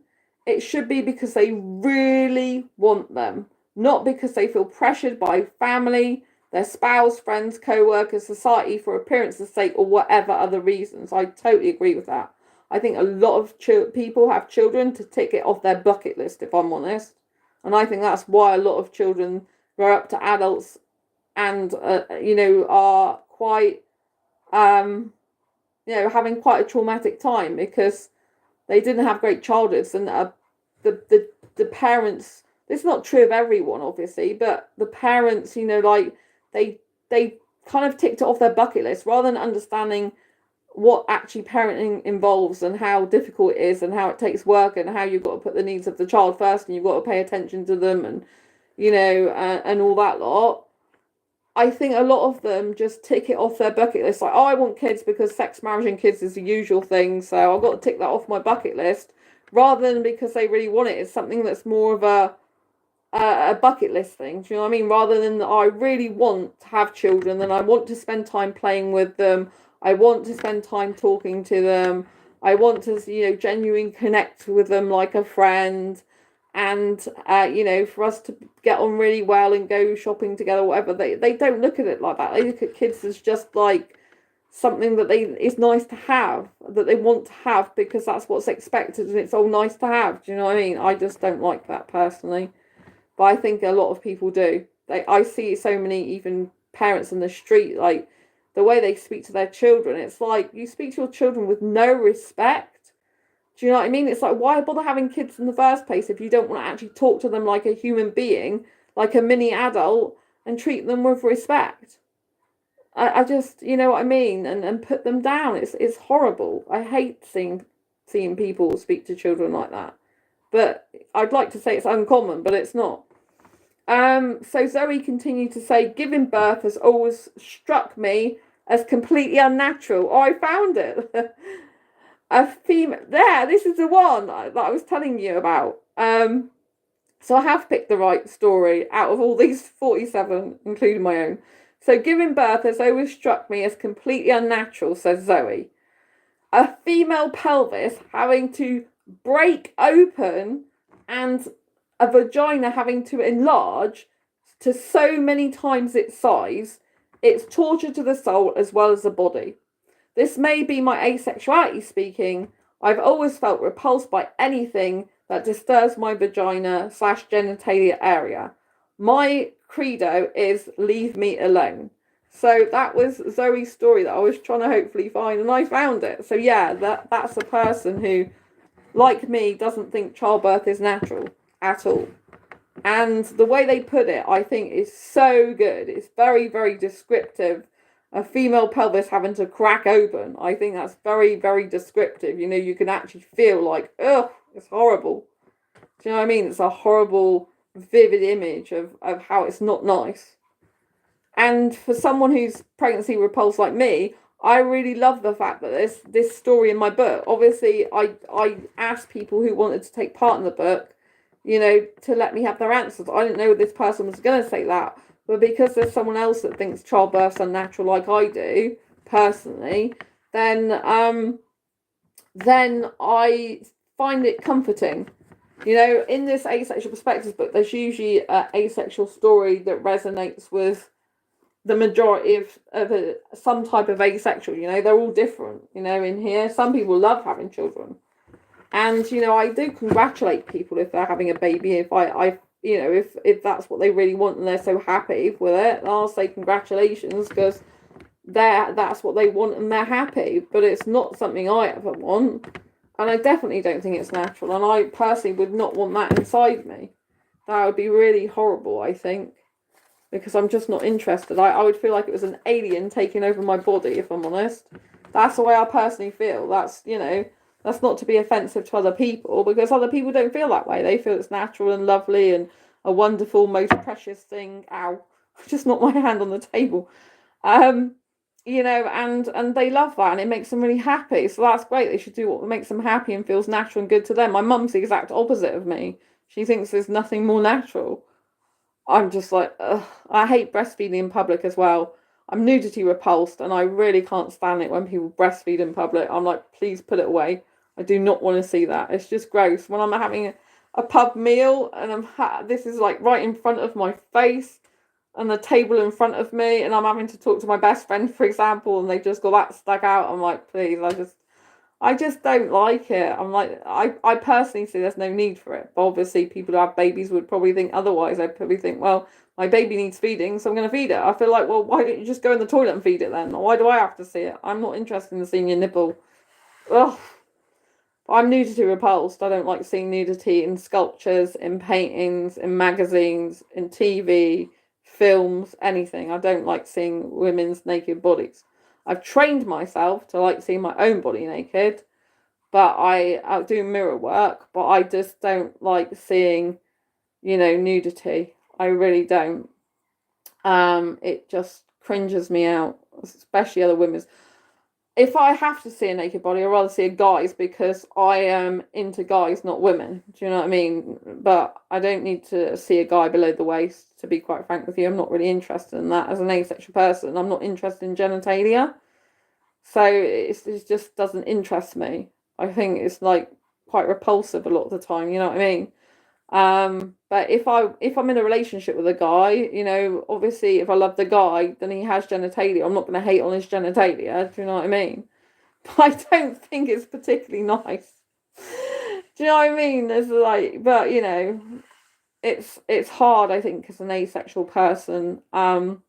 it should be because they really want them, not because they feel pressured by family, their spouse, friends, co-workers, society for appearance's sake, or whatever other reasons. I totally agree with that. I think a lot of people have children to tick it off their bucket list, if I'm honest. And I think that's why a lot of children grow up to adults and, are quite, having quite a traumatic time because they didn't have great childhoods, and the parents. This is not true of everyone, obviously, but the parents, they kind of ticked it off their bucket list rather than understanding what actually parenting involves and how difficult it is and how it takes work and how you've got to put the needs of the child first and you've got to pay attention to them and and all that lot. I think a lot of them just tick it off their bucket list, like, oh, I want kids because sex, marriage and kids is the usual thing, so I've got to tick that off my bucket list, rather than because they really want it. It's something that's more of a bucket list thing, do you know what I mean? Rather than I really want to have children, then I want to spend time playing with them, I want to spend time talking to them, I want to, genuinely connect with them like a friend, and for us to get on really well and go shopping together, whatever. They don't look at it like that. They look at kids as just like something that is nice to have, that they want to have because that's what's expected and it's all nice to have. Do you know what I mean? I just don't like that personally, but I think a lot of people do. I see so many even parents in the street, like the way they speak to their children. It's like you speak to your children with no respect. Do you know what I mean? It's like, why bother having kids in the first place if you don't want to actually talk to them like a human being, like a mini adult, and treat them with respect? I just, you know what I mean? And put them down. It's horrible. I hate seeing people speak to children like that. But I'd like to say it's uncommon, but it's not. So Zoe continued to say, giving birth has always struck me as completely unnatural. Oh, I found it. A female, this is the one that I was telling you about. So I have picked the right story out of all these 47, including my own. So giving birth has always struck me as completely unnatural, says Zoe. A female pelvis having to break open and a vagina having to enlarge to so many times its size, it's torture to the soul as well as the body. This may be my asexuality speaking. I've always felt repulsed by anything that disturbs my vagina/genitalia area. My credo is leave me alone. So that was Zoe's story that I was trying to hopefully find, and I found it. So yeah, that's a person who, like me, doesn't think childbirth is natural at all. And the way they put it, I think, is so good. It's very, very descriptive. A female pelvis having to crack open. I think that's very, very descriptive. You know, you can actually feel like, ugh, it's horrible. Do you know what I mean? It's a horrible, vivid image of how it's not nice. And for someone who's pregnancy repulsed like me, I really love the fact that this story in my book. Obviously, I asked people who wanted to take part in the book, you know, to let me have their answers. I didn't know this person was going to say that. But because there's someone else that thinks childbirth's unnatural like I do, personally, then I find it comforting. You know, in this Asexual Perspectives book, there's usually an asexual story that resonates with the majority of some type of asexual. You know, they're all different, you know, in here. Some people love having children. And, you know, I do congratulate people if they're having a baby. If I you know, if that's what they really want and they're so happy with it, I'll say congratulations, because that's what they want and they're happy. But it's not something I ever want, and I definitely don't think it's natural, and I personally would not want that inside me. That would be really horrible, I think, because I'm just not interested. I would feel like it was an alien taking over my body, if I'm honest. That's the way I personally feel. That's, you know, that's not to be offensive to other people, because other people don't feel that way. They feel it's natural and lovely and a wonderful, most precious thing. Ow, just knocked my hand on the table. You know, and they love that, and it makes them really happy. So that's great. They should do what makes them happy and feels natural and good to them. My mum's the exact opposite of me. She thinks there's nothing more natural. I'm just like, ugh. I hate breastfeeding in public as well. I'm nudity repulsed, and I really can't stand it when people breastfeed in public. I'm like, please put it away. I do not want to see that. It's just gross. When I'm having a pub meal and this is like right in front of my face and the table in front of me, and I'm having to talk to my best friend, for example, and they just got that stuck out. I'm like, please, I just don't like it. I'm like, I personally see there's no need for it. But obviously, people who have babies would probably think otherwise. They'd probably think, well, my baby needs feeding, so I'm going to feed it. I feel like, well, why don't you just go in the toilet and feed it then? Why do I have to see it? I'm not interested in seeing your nipple. Ugh. I'm nudity repulsed. I don't like seeing nudity in sculptures, in paintings, in magazines, in TV, films, anything. I don't like seeing women's naked bodies. I've trained myself to like seeing my own body naked, but I do mirror work, but I just don't like seeing, you know, nudity. I really don't. It just cringes me out, especially other women's. If I have to see a naked body, I'd rather see a guy's, because I am into guys, not women. Do you know what I mean? But I don't need to see a guy below the waist, to be quite frank with you. I'm not really interested in that. As an asexual person, I'm not interested in genitalia. So it just doesn't interest me. I think it's like quite repulsive a lot of the time, you know what I mean? But if I'm in a relationship with a guy, you know, obviously if I love the guy, then he has genitalia. I'm not going to hate on his genitalia. Do you know what I mean? But I don't think it's particularly nice. Do you know what I mean? There's like, but you know, it's hard, I think, as an asexual person, to,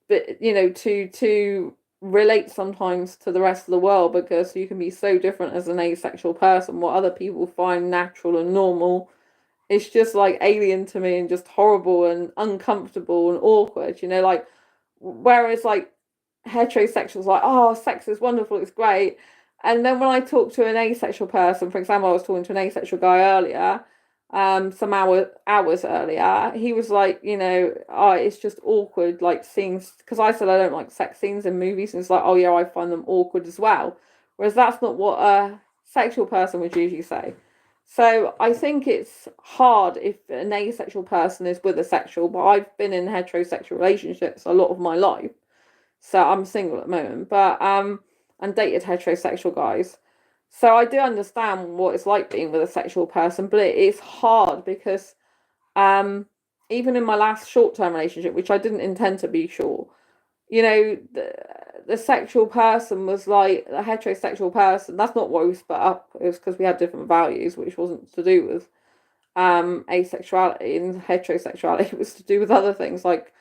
but you know, to relate sometimes to the rest of the world, because you can be so different as an asexual person. What other people find natural and normal, it's just like alien to me and just horrible and uncomfortable and awkward, you know, like, whereas like heterosexuals like, oh, sex is wonderful, it's great. And then when I talk to an asexual person, for example, I was talking to an asexual guy earlier, some hours earlier, he was like, you know, oh, it's just awkward, like seeing, because I said I don't like sex scenes in movies, and it's like, oh yeah, I find them awkward as well. Whereas that's not what a sexual person would usually say. So I think it's hard if an asexual person is with a sexual, but I've been in heterosexual relationships a lot of my life. So I'm single at the moment, but and dated heterosexual guys. So I do understand what it's like being with a sexual person, but it is hard because Even in my last short-term relationship, which I didn't intend to be short, you know, the sexual person was like a heterosexual person. That's not why we split up. It was because we had different values, which wasn't to do with asexuality, and heterosexuality. It was to do with other things like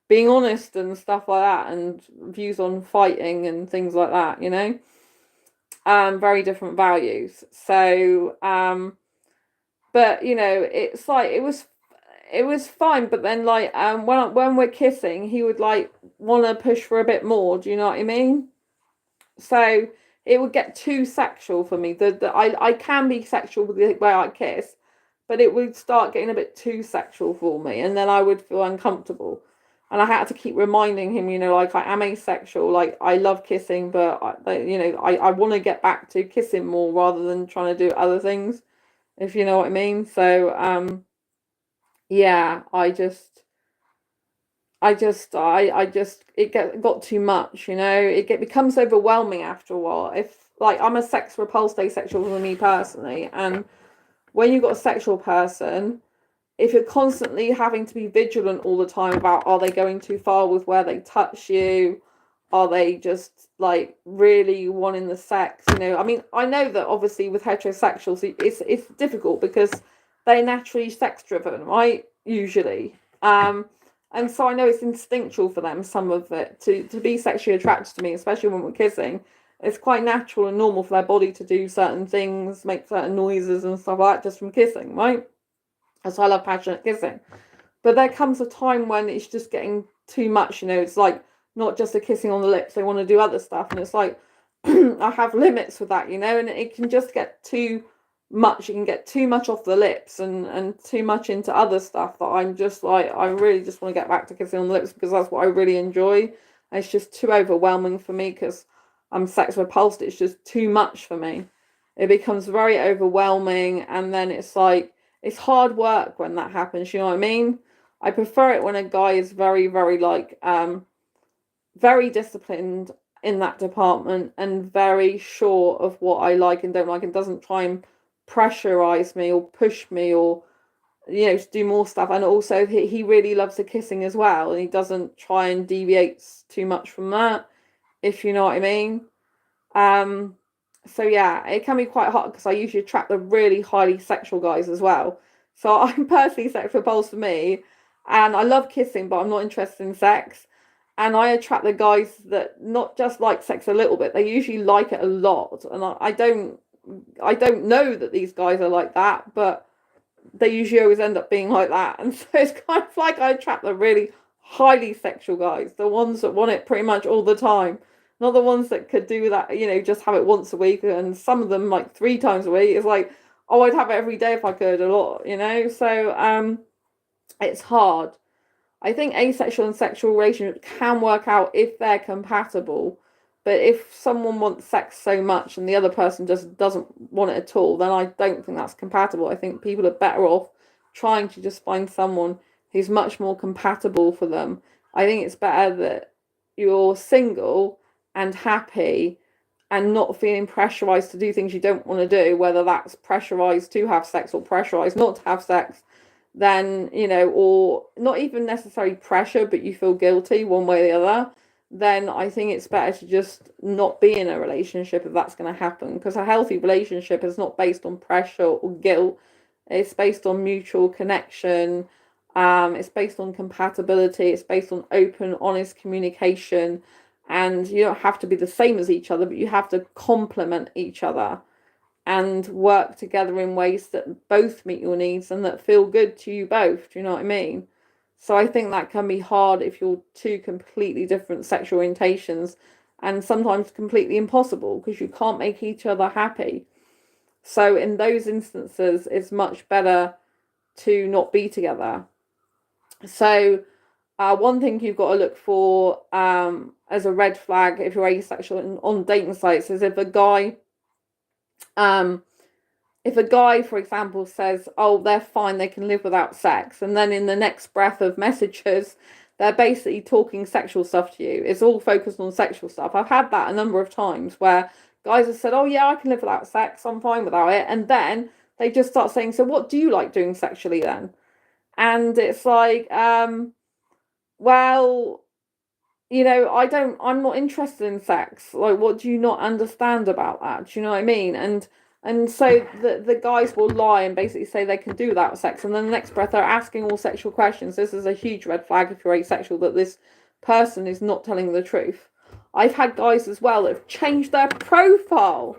being honest and stuff like that, and views on fighting and things like that, you know. Very different values. So but you know, it's like it was fine, but then like when we're kissing, he would like want to push for a bit more. Do you know what I mean? So it would get too sexual for me. I can be sexual with the way I kiss, but it would start getting a bit too sexual for me, and then I would feel uncomfortable. And I had to keep reminding him, you know, like I am asexual, like I love kissing, but you know, I want to get back to kissing more rather than trying to do other things, if you know what I mean. So yeah, I just got too much, you know. Becomes overwhelming after a while. If like I'm a sex repulsed asexual for me personally, and when you've got a sexual person, if you're constantly having to be vigilant all the time about are they going too far with where they touch you, are they just like really wanting the sex, you know. I mean, I know that obviously with heterosexuals it's difficult because they're naturally sex driven, right? Usually. And so I know it's instinctual for them, some of it, to be sexually attracted to me, especially when we're kissing. It's quite natural and normal for their body to do certain things, make certain noises and stuff like that just from kissing, right? So I love passionate kissing. But there comes a time when it's just getting too much, you know. It's like not just a kissing on the lips, they want to do other stuff. And it's like, I have limits with that, you know, and it can just get too much. You can get too much off the lips and too much into other stuff that I'm just like, I really just want to get back to kissing on the lips because that's what I really enjoy. And it's just too overwhelming for me because I'm sex repulsed. It's just too much for me. It becomes very overwhelming, and then it's like, it's hard work when that happens, you know what I mean? I prefer it when a guy is very, very like very disciplined in that department and very sure of what I like and don't like, and doesn't try and pressurize me or push me or, you know, to do more stuff. And also he really loves the kissing as well, and he doesn't try and deviate too much from that, if you know what I mean. So yeah, it can be quite hard because I usually attract the really highly sexual guys as well. So I'm personally sex repulsed for me, and I love kissing, but I'm not interested in sex. And I attract the guys that not just like sex a little bit; they usually like it a lot. And I don't know that these guys are like that, but they usually always end up being like that. And so it's kind of like I attract the really highly sexual guys, the ones that want it pretty much all the time. Not the ones that could do that, you know, just have it once a week, and some of them like 3 times a week. It's like, oh, I'd have it every day if I could, a lot, you know. So it's hard. I think asexual and sexual relationships can work out if they're compatible. But if someone wants sex so much and the other person just doesn't want it at all, then I don't think that's compatible. I think people are better off trying to just find someone who's much more compatible for them. I think it's better that you're single and happy and not feeling pressurized to do things you don't want to do, whether that's pressurized to have sex or pressurized not to have sex, then, you know, or not even necessarily pressure, but you feel guilty one way or the other, then I think it's better to just not be in a relationship if that's going to happen. Because a healthy relationship is not based on pressure or guilt. It's based on mutual connection. It's based on compatibility. It's based on open, honest communication. And you don't have to be the same as each other, but you have to complement each other and work together in ways that both meet your needs and that feel good to you both. Do you know what I mean? So I think that can be hard if you're two completely different sexual orientations, and sometimes completely impossible because you can't make each other happy. So in those instances, it's much better to not be together. So one thing you've got to look for as a red flag if you're asexual on dating sites is um, if a guy, for example, says, oh, they're fine, they can live without sex, and then in the next breath of messages, they're basically talking sexual stuff to you. It's all focused on sexual stuff. I've had that a number of times where guys have said, oh, yeah, I can live without sex, I'm fine without it. And then they just start saying, so what do you like doing sexually then? And it's like, well, I'm not interested in sex. Like, what do you not understand about that? Do you know what I mean? And so the guys will lie and basically say they can do without sex, and then the next breath they're asking all sexual questions. This is a huge red flag if you're asexual, that this person is not telling the truth. I've had guys as well that have changed their profile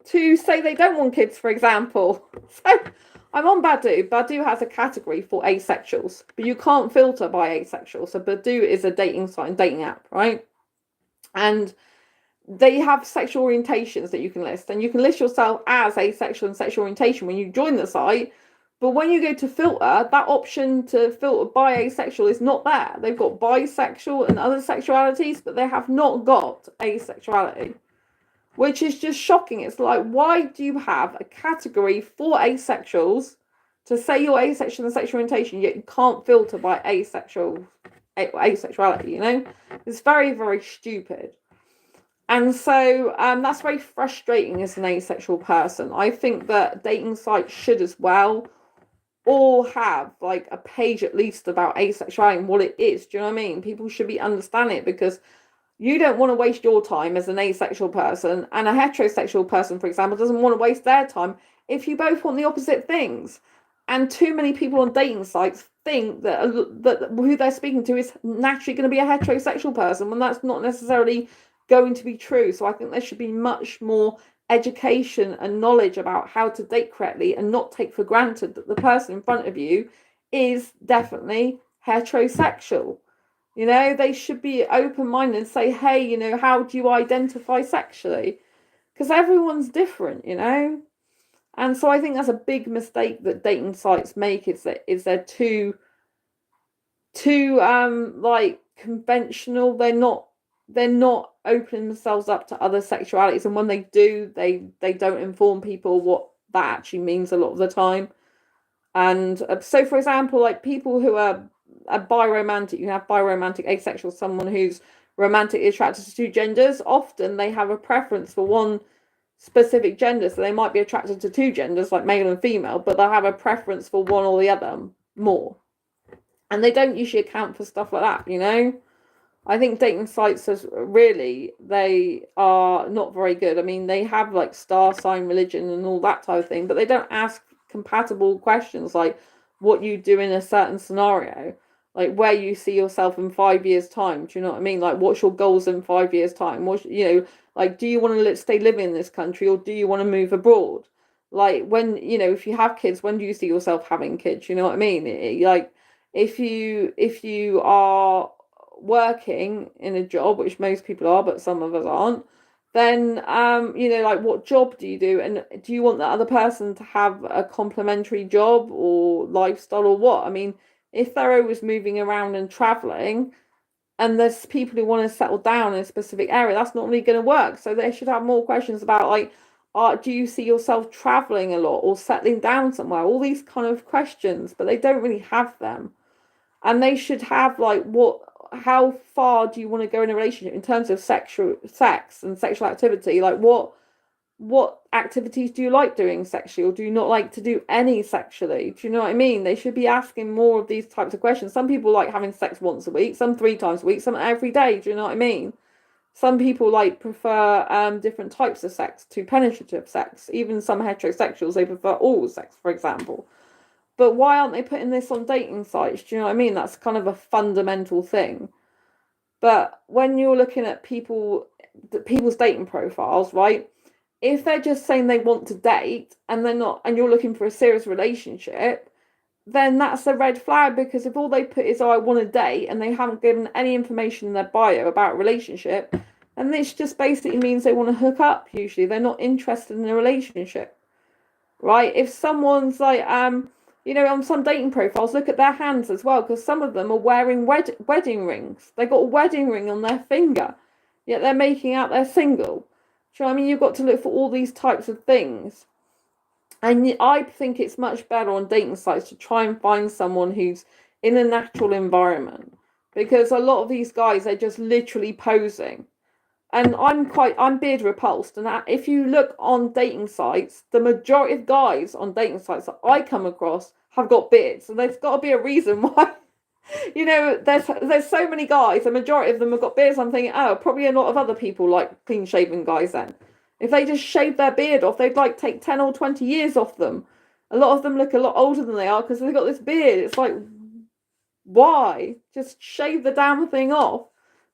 to say they don't want kids, for example. So I'm on Badoo. Badoo has a category for asexuals, but you can't filter by asexual. So Badoo is a dating site and dating app, right? And they have sexual orientations that you can list, and you can list yourself as asexual and sexual orientation when you join the site. But when you go to filter, that option to filter by asexual is not there. They've got bisexual and other sexualities, but they have not got asexuality, which is just shocking. It's like, why do you have a category for asexuals to say you're asexual and sexual orientation, yet you can't filter by asexuality, It's very, very stupid. And so that's very frustrating as an asexual person. I think that dating sites should as well all have like a page at least about asexuality and what it is. Do you know what I mean? People should be understanding it, because you don't want to waste your time as an asexual person, and a heterosexual person, for example, doesn't want to waste their time if you both want the opposite things. And too many people on dating sites think that who they're speaking to is naturally going to be a heterosexual person, when that's not necessarily going to be true. So I think there should be much more education and knowledge about how to date correctly, and not take for granted that the person in front of you is definitely heterosexual. They should be open-minded and say, hey, how do you identify sexually? Because everyone's different, And so I think that's a big mistake that dating sites make, is they're too like conventional. They're not opening themselves up to other sexualities, and when they do, they don't inform people what that actually means a lot of the time. And so, for example, like people who are biromantic, you have biromantic asexual, someone who's romantically attracted to two genders. Often they have a preference for one specific gender, so they might be attracted to two genders, like male and female, but they'll have a preference for one or the other more. And they don't usually account for stuff like that, I think dating sites they are not very good. I mean, they have like star sign religion and all that type of thing, but they don't ask compatible questions like what you do in a certain scenario, like where you see yourself in 5 years' time. Do you know what I mean? Like, what's your goals in 5 years' time? Like, do you want to stay living in this country, or do you want to move abroad? Like, when, if you have kids, when do you see yourself having kids? You know what I mean? Like, if you are working in a job, which most people are, but some of us aren't, then like, what job do you do, and do you want the other person to have a complementary job or lifestyle, or what? I mean, if they're always moving around and traveling, and there's people who want to settle down in a specific area, that's not really going to work. So they should have more questions about, like, do you see yourself traveling a lot or settling down somewhere? All these kind of questions, but they don't really have them. And they should have, like, how far do you want to go in a relationship in terms of sex and sexual activity? Like, what activities do you like doing sexually, or do you not like to do any sexually? Do you know what I mean? They should be asking more of these types of questions. Some people like having sex once a week, some 3 times a week, some every day. Do you know what I mean? Some people prefer different types of sex to penetrative sex. Even some heterosexuals, they prefer oral sex, for example. But why aren't they putting this on dating sites? Do you know what I mean? That's kind of a fundamental thing. But when you're looking at people's dating profiles, right? If they're just saying they want to date and they're not, and you're looking for a serious relationship, then that's a red flag, because if all they put is, oh, I want to date, and they haven't given any information in their bio about a relationship, and this just basically means they want to hook up. Usually they're not interested in a relationship, right? If someone's like, on some dating profiles, look at their hands as well, because some of them are wearing wedding rings. They got a wedding ring on their finger, yet they're making out they're single. So, I mean, you've got to look for all these types of things. And I think it's much better on dating sites to try and find someone who's in a natural environment, because a lot of these guys are just literally posing. And I'm beard repulsed. And if you look on dating sites, the majority of guys on dating sites that I come across have got beards. So there's got to be a reason why. There's so many guys. The majority of them have got beards. I'm thinking, oh, probably a lot of other people like clean shaven guys. Then, if they just shave their beard off, they'd like take 10 or 20 years off them. A lot of them look a lot older than they are because they've got this beard. It's like, why? Just shave the damn thing off.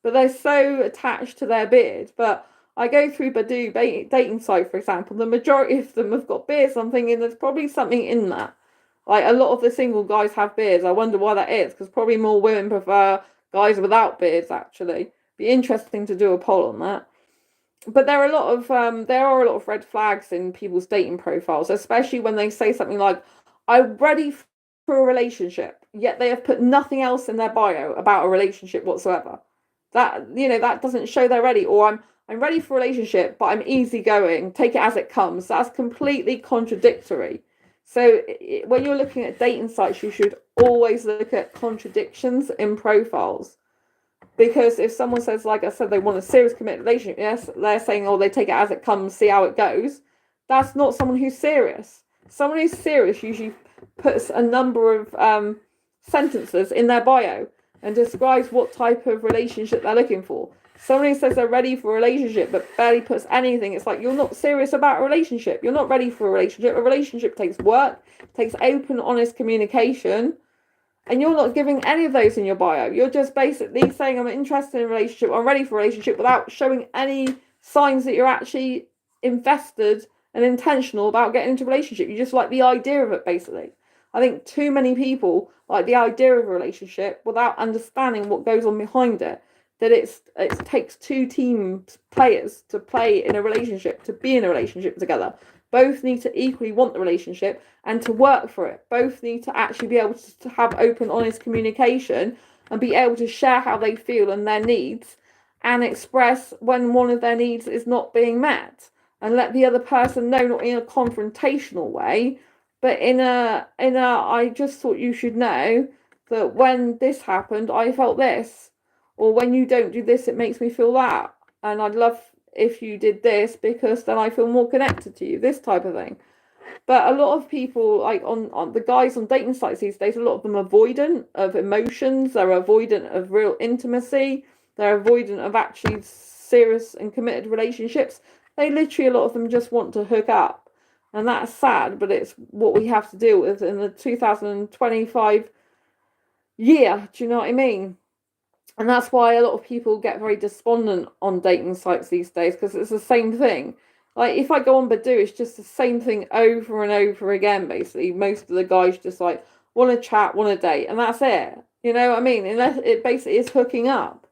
But they're so attached to their beard. But I go through Badoo dating site, for example. The majority of them have got beards. I'm thinking there's probably something in that. Like, a lot of the single guys have beards. I wonder why that is, because probably more women prefer guys without beards, actually. Be interesting to do a poll on that. But there are a lot of red flags in people's dating profiles, especially when they say something like, "I'm ready for a relationship," yet they have put nothing else in their bio about a relationship whatsoever. That doesn't show they're ready. Or I'm ready for a relationship, but I'm easygoing. Take it as it comes. That's completely contradictory. So when you're looking at dating sites, you should always look at contradictions in profiles. Because if someone says, like I said, they want a serious committed relationship, yes, they're saying, oh, they take it as it comes, see how it goes. That's not someone who's serious. Someone who's serious usually puts a number of sentences in their bio and describes what type of relationship they're looking for. Someone who says they're ready for a relationship but barely puts anything, it's like, you're not serious about a relationship. You're not ready for a relationship. A relationship takes work, takes open, honest communication, and you're not giving any of those in your bio. You're just basically saying, I'm interested in a relationship, I'm ready for a relationship, without showing any signs that you're actually invested and intentional about getting into a relationship. You just like the idea of it, basically. I think too many people like the idea of a relationship without understanding what goes on behind it. That it takes two team players to play in a relationship, to be in a relationship together. Both need to equally want the relationship and to work for it. Both need to actually be able to have open, honest communication and be able to share how they feel and their needs, and express when one of their needs is not being met, and let the other person know, not in a confrontational way, but in a I just thought you should know that when this happened, I felt this. Or when you don't do this, it makes me feel that. And I'd love if you did this, because then I feel more connected to you, this type of thing. But a lot of people, like on the guys on dating sites these days, a lot of them are avoidant of emotions. They're avoidant of real intimacy. They're avoidant of actually serious and committed relationships. They literally, a lot of them just want to hook up. And that's sad, but it's what we have to deal with in the 2025 year. Do you know what I mean? And that's why a lot of people get very despondent on dating sites these days, because it's the same thing. Like, if I go on Badoo, it's just the same thing over and over again, basically. Most of the guys just like want to chat, want to date, and that's it. You know what I mean? Unless it basically is hooking up.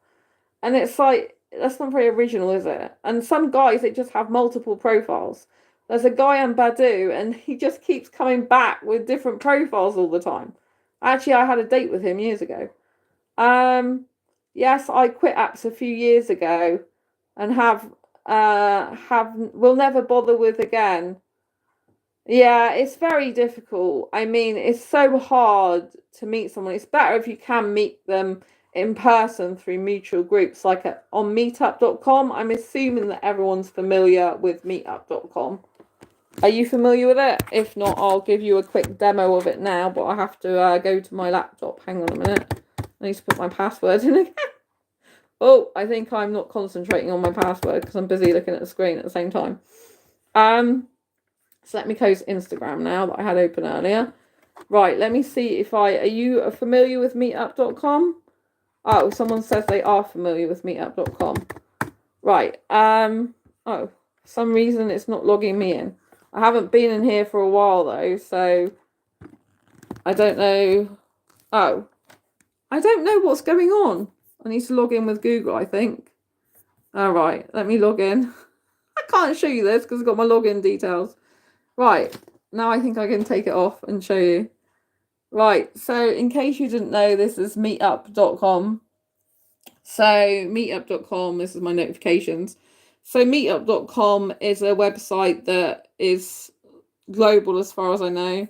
And it's like, that's not very original, is it? And some guys, they just have multiple profiles. There's a guy on Badoo, and he just keeps coming back with different profiles all the time. Actually, I had a date with him years ago. Yes, I quit apps a few years ago and will never bother with again. Yeah, it's very difficult. I mean, it's so hard to meet someone. It's better if you can meet them in person through mutual groups, like on meetup.com. I'm assuming that everyone's familiar with meetup.com. Are you familiar with it? If not, I'll give you a quick demo of it now, but I have to go to my laptop. Hang on a minute. I need to put my password in again. Oh, I think I'm not concentrating on my password because I'm busy looking at the screen at the same time. So let me close Instagram now that I had open earlier. Right, let me see if are you familiar with meetup.com? Oh, someone says they are familiar with meetup.com. Right, oh, for some reason it's not logging me in. I haven't been in here for a while though, so I don't know. Oh, I don't know what's going on. I need to log in with Google, I think. All right, let me log in. I can't show you this because I've got my login details. Right, now I think I can take it off and show you. Right, so in case you didn't know, this is meetup.com. So meetup.com, this is my notifications. So meetup.com is a website that is global as far as I know.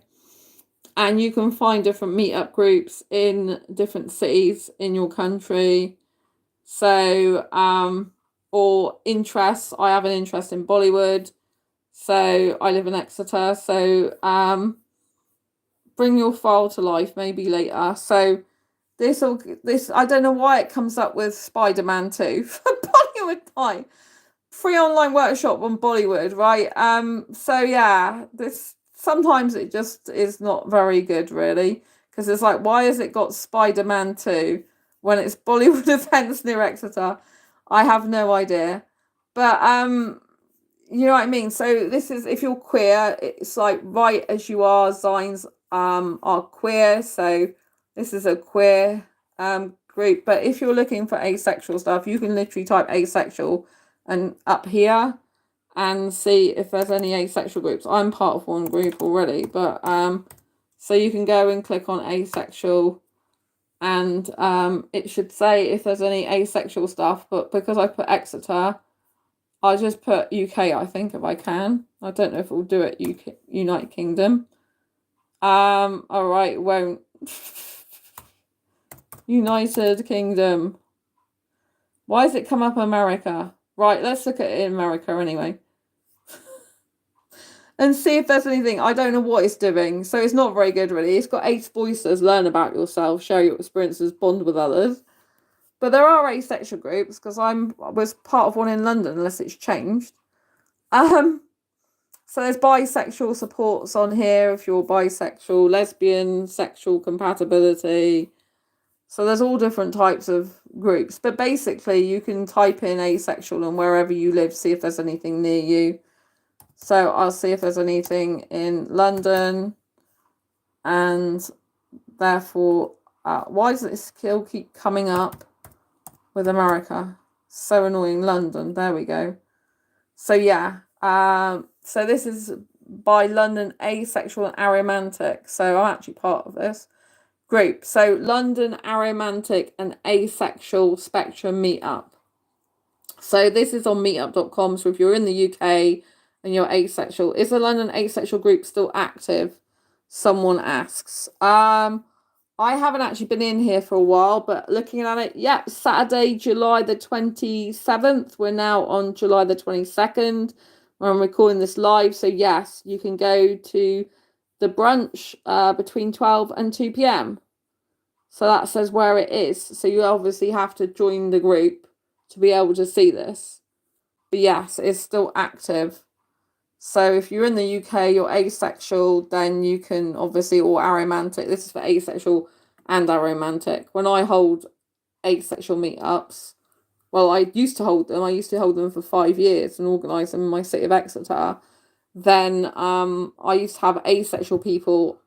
And you can find different meetup groups in different cities in your country. So or interests. I have an interest in Bollywood, so I live in Exeter. So bring your file to life maybe later. So this I don't know why it comes up with Spider-Man 2 for Bollywood Pie. Free online workshop on Bollywood, right? So yeah, this sometimes it just is not very good, really, because it's like, why has it got Spider-Man 2 when it's Bollywood events near Exeter? I have no idea, but you know what I mean. So this is, if you're queer, it's like right as you are, signs are queer. So this is a queer group. But if you're looking for asexual stuff, you can literally type asexual and up here and see if there's any asexual groups. I'm part of one group already, but so you can go and click on asexual, and it should say if there's any asexual stuff. But because I put Exeter, I just put UK, I think, if I can. I don't know if it will do it UK, United Kingdom. All right, it won't. United Kingdom. Why has it come up America? Right, let's look at it in America anyway. And see if there's anything. I don't know what it's doing, so it's not very good, really. It's got 8 voices: learn about yourself, share your experiences, bond with others. But there are asexual groups, because I was part of one in London, unless it's changed. So there's bisexual supports on here if you're bisexual, lesbian, sexual compatibility. So there's all different types of groups. But basically, you can type in asexual and wherever you live, see if there's anything near you. So I'll see if there's anything in London. And therefore, why does it still keep coming up with America? So annoying. London. There we go. So yeah. So this is by London Asexual and Aromantic. So I'm actually part of this group. So London Aromantic and Asexual Spectrum Meetup. So this is on meetup.com. So if you're in the UK and you're asexual, is the London Asexual group still active? Someone asks. I haven't actually been in here for a while, but looking at it, yep, Saturday, July the 27th. We're now on July the 22nd when I'm recording this live. So yes, you can go to the brunch between 12 and 2 p.m. So that says where it is. So you obviously have to join the group to be able to see this. But yes, it's still active. So if you're in the UK, you're asexual, then you can obviously, or aromantic. This is for asexual and aromantic. When I hold asexual meetups, well, I used to hold them. I used to hold them for 5 years and organise them in my city of Exeter. Then I used to have asexual people,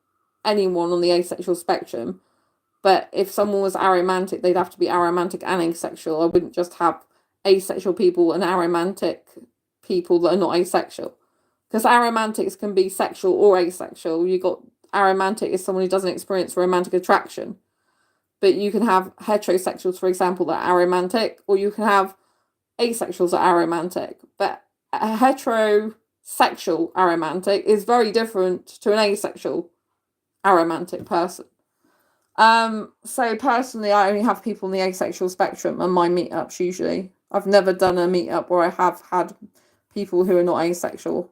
anyone on the asexual spectrum. But if someone was aromantic, they'd have to be aromantic and asexual. I wouldn't just have asexual people and aromantic people that are not asexual. Because aromantics can be sexual or asexual. You got aromantic is someone who doesn't experience romantic attraction. But you can have heterosexuals, for example, that are aromantic, or you can have asexuals that are aromantic. But a heterosexual aromantic is very different to an asexual aromantic person. So personally, I only have people in the asexual spectrum on my meetups usually. I've never done a meetup where I have had people who are not asexual.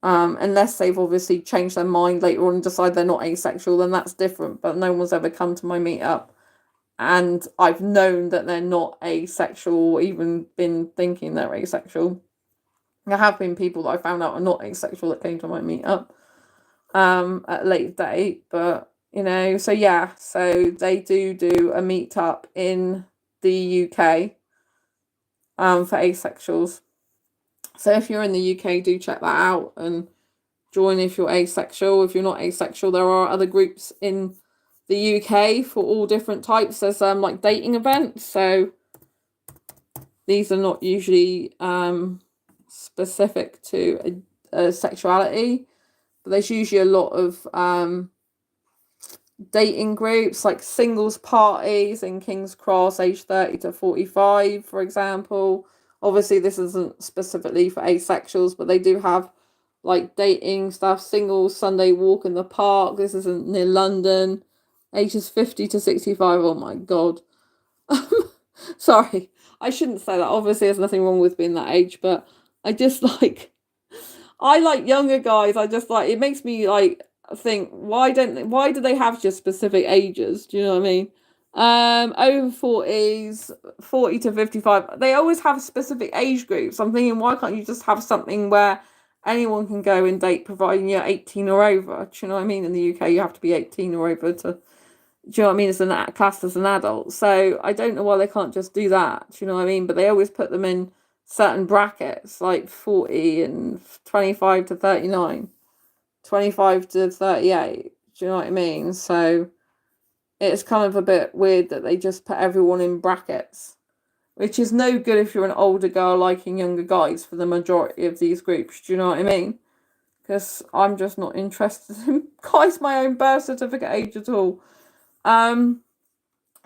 Unless they've obviously changed their mind later on and decide they're not asexual, then that's different. But no one's ever come to my meetup and I've known that they're not asexual or even been thinking they're asexual. There have been people that I found out are not asexual that came to my meetup at a later date. But, you know, so yeah, so they do a meetup in the UK for asexuals. So if you're in the UK, do check that out and join if you're asexual. If you're not asexual, there are other groups in the UK for all different types. There's like dating events. So these are not usually specific to a sexuality, but there's usually a lot of dating groups like singles parties in King's Cross, age 30 to 45, for example. Obviously, this isn't specifically for asexuals, but they do have like dating stuff, singles Sunday walk in the park. This isn't near London. Ages 50 to 65. Oh my God. Sorry. I shouldn't say that. Obviously, there's nothing wrong with being that age, but I just like I like younger guys. I just like it makes me like think why do they have just specific ages? Do you know what I mean? Over 40s, 40 to 55. They always have specific age groups. I'm thinking, why can't you just have something where anyone can go and date, providing you're 18 or over? Do you know what I mean? In the UK, you have to be 18 or over to. Do you know what I mean? As an classed as an adult. So I don't know why they can't just do that. Do you know what I mean? But they always put them in certain brackets, like 40 and 25 to 39, 25 to 38. Do you know what I mean? So it's kind of a bit weird that they just put everyone in brackets, which is no good if you're an older girl liking younger guys for the majority of these groups. Do you know what I mean? Because I'm just not interested in guys my own birth certificate age at all.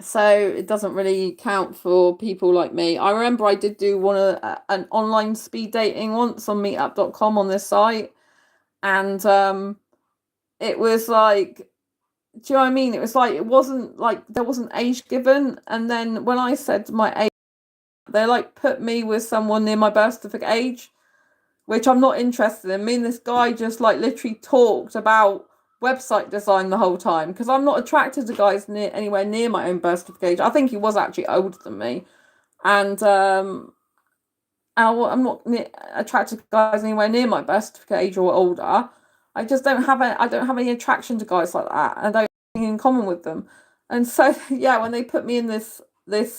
So it doesn't really count for people like me. I remember I did do an online speed dating once on meetup.com on this site, and it was like, do you know what I mean? It was like, it wasn't like there wasn't age given, and then when I said my age, they like put me with someone near my birth certificate age, which I'm not interested in. Me and this guy just like literally talked about website design the whole time, because I'm not attracted to guys anywhere near my own birth certificate age. I think he was actually older than me, and I'm not attracted to guys anywhere near my birth certificate age or older. I just don't have I don't have any attraction to guys like that, and I don't have anything in common with them. And so yeah, when they put me in this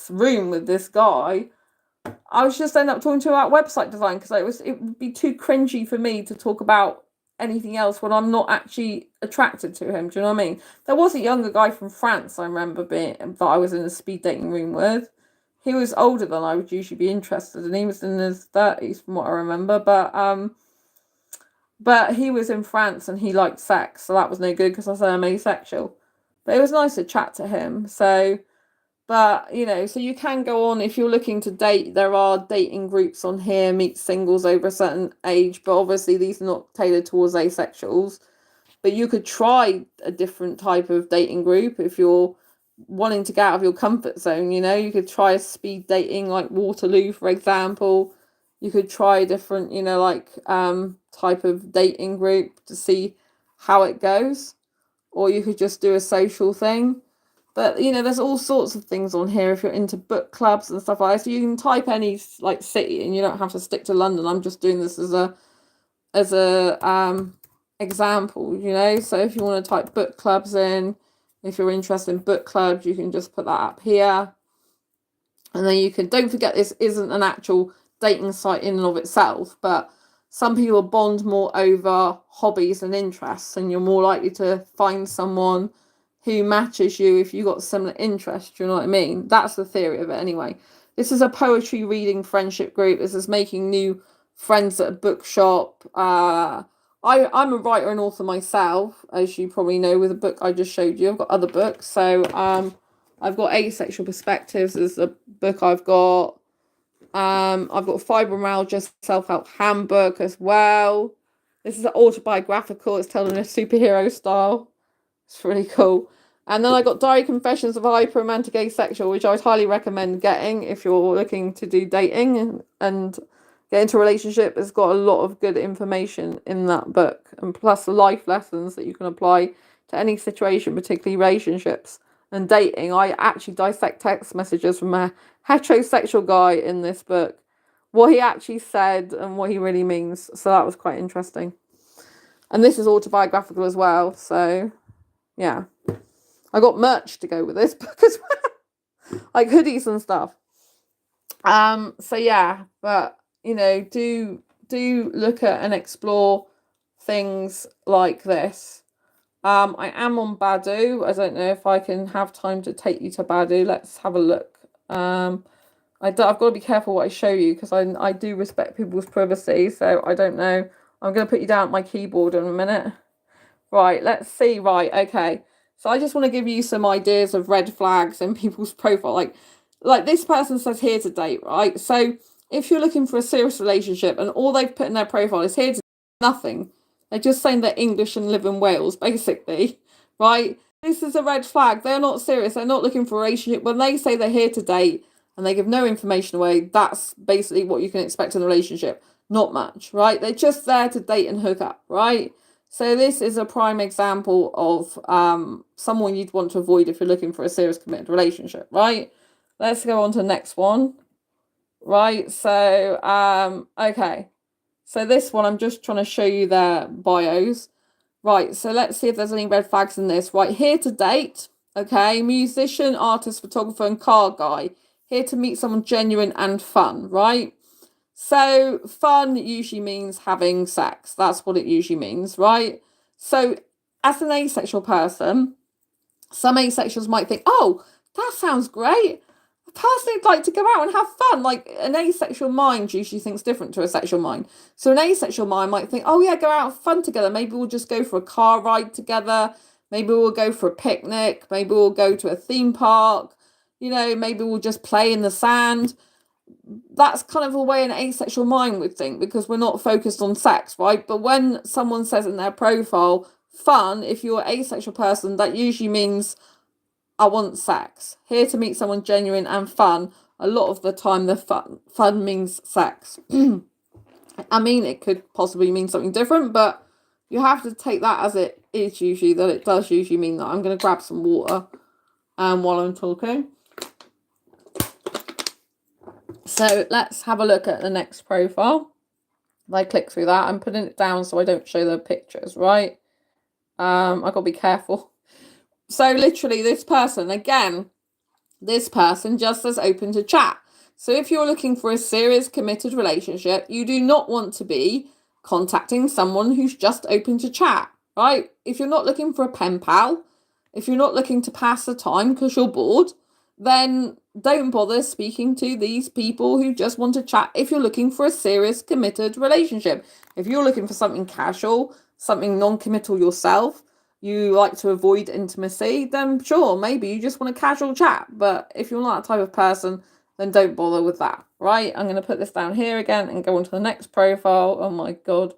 room with this guy, I was just end up talking to him about website design, because it would be too cringy for me to talk about anything else when I'm not actually attracted to him. Do you know what I mean? There was a younger guy from France I remember that I was in a speed dating room with. He was older than I would usually be interested in. He was in his 30s from what I remember, but he was in France and he liked sex, so that was no good because I said I'm asexual. But it was nice to chat to him. So, but you know, so you can go on if you're looking to date. There are dating groups on here, meet singles over a certain age, but obviously these are not tailored towards asexuals. But you could try a different type of dating group if you're wanting to get out of your comfort zone. You know, you could try speed dating like Waterloo, for example. You could try a different, you know, like type of dating group to see how it goes, or you could just do a social thing. But you know, there's all sorts of things on here if you're into book clubs and stuff like that. So you can type any like city, and you don't have to stick to London. I'm just doing this as a example, you know. So if you want to type book clubs in, if you're interested in book clubs, you can just put that up here. And then you can, don't forget, this isn't an actual dating site in and of itself, but some people bond more over hobbies and interests, and you're more likely to find someone who matches you if you've got similar interests. Do you know what I mean? That's the theory of it anyway. This is a poetry reading friendship group. This is making new friends at a bookshop. I'm a writer and author myself, as you probably know with the book I just showed you. I've got other books. So I've got Asexual Perspectives is a book I've got. I've got Fibromyalgia Self-Help Handbook as well. This is autobiographical. It's told in a superhero style. It's really cool. And then I got Diary Confessions of a Hyper-Romantic Asexual, which I would highly recommend getting if you're looking to do dating and get into a relationship. It's got a lot of good information in that book, and plus the life lessons that you can apply to any situation, particularly relationships and dating. I actually dissect text messages from a heterosexual guy in this book, what he actually said and what he really means. So that was quite interesting. And this is autobiographical as well. So yeah, I got merch to go with this book as well, like hoodies and stuff. So yeah, but you know, do look at and explore things like this. I am on Badoo. I don't know if I can have time to take you to Badoo. Let's have a look. I've got to be careful what I show you, because I do respect people's privacy. So I don't know. I'm going to put you down at my keyboard in a minute. Right, let's see. Right, okay. So I just want to give you some ideas of red flags in people's profile. Like this person says here to date, right? So if you're looking for a serious relationship and all they've put in their profile is here to date, nothing. They're just saying they're English and live in Wales, basically, right? This is a red flag. They're not serious. They're not looking for a relationship. When they say they're here to date, and they give no information away, that's basically what you can expect in a relationship. Not much, right? They're just there to date and hook up, right? So this is a prime example of someone you'd want to avoid if you're looking for a serious committed relationship, right? Let's go on to the next one, right? So, okay. So this one, I'm just trying to show you their bios. Right, so let's see if there's any red flags in this. Right, here to date, okay, musician, artist, photographer, and car guy. Here to meet someone genuine and fun, right? So fun usually means having sex. That's what it usually means, right? So as an asexual person, some asexuals might think, oh, that sounds great. A person would like to go out and have fun. Like an asexual mind usually thinks different to a sexual mind. So an asexual mind might think, oh yeah, go out and have fun together. Maybe we'll just go for a car ride together. Maybe we'll go for a picnic. Maybe we'll go to a theme park. You know, maybe we'll just play in the sand. That's kind of a way an asexual mind would think, because we're not focused on sex, right? But when someone says in their profile, fun, if you're an asexual person, that usually means I want sex. Here to meet someone genuine and fun. A lot of the time, the fun means sex. I mean, it could possibly mean something different, but you have to take that as it is usually, that it does usually mean that. I'm going to grab some water while I'm talking. So let's have a look at the next profile. If I click through that, I'm putting it down so I don't show the pictures, right? I've got to be careful. So literally this person, again, this person just says open to chat. So if you're looking for a serious committed relationship, you do not want to be contacting someone who's just open to chat, right? If you're not looking for a pen pal, if you're not looking to pass the time because you're bored, then don't bother speaking to these people who just want to chat if you're looking for a serious committed relationship. If you're looking for something casual, something non-committal yourself, you like to avoid intimacy, then sure, maybe you just want a casual chat. But if you're not that type of person, then don't bother with that, right? I'm going to put this down here again and go on to the next profile. Oh my God.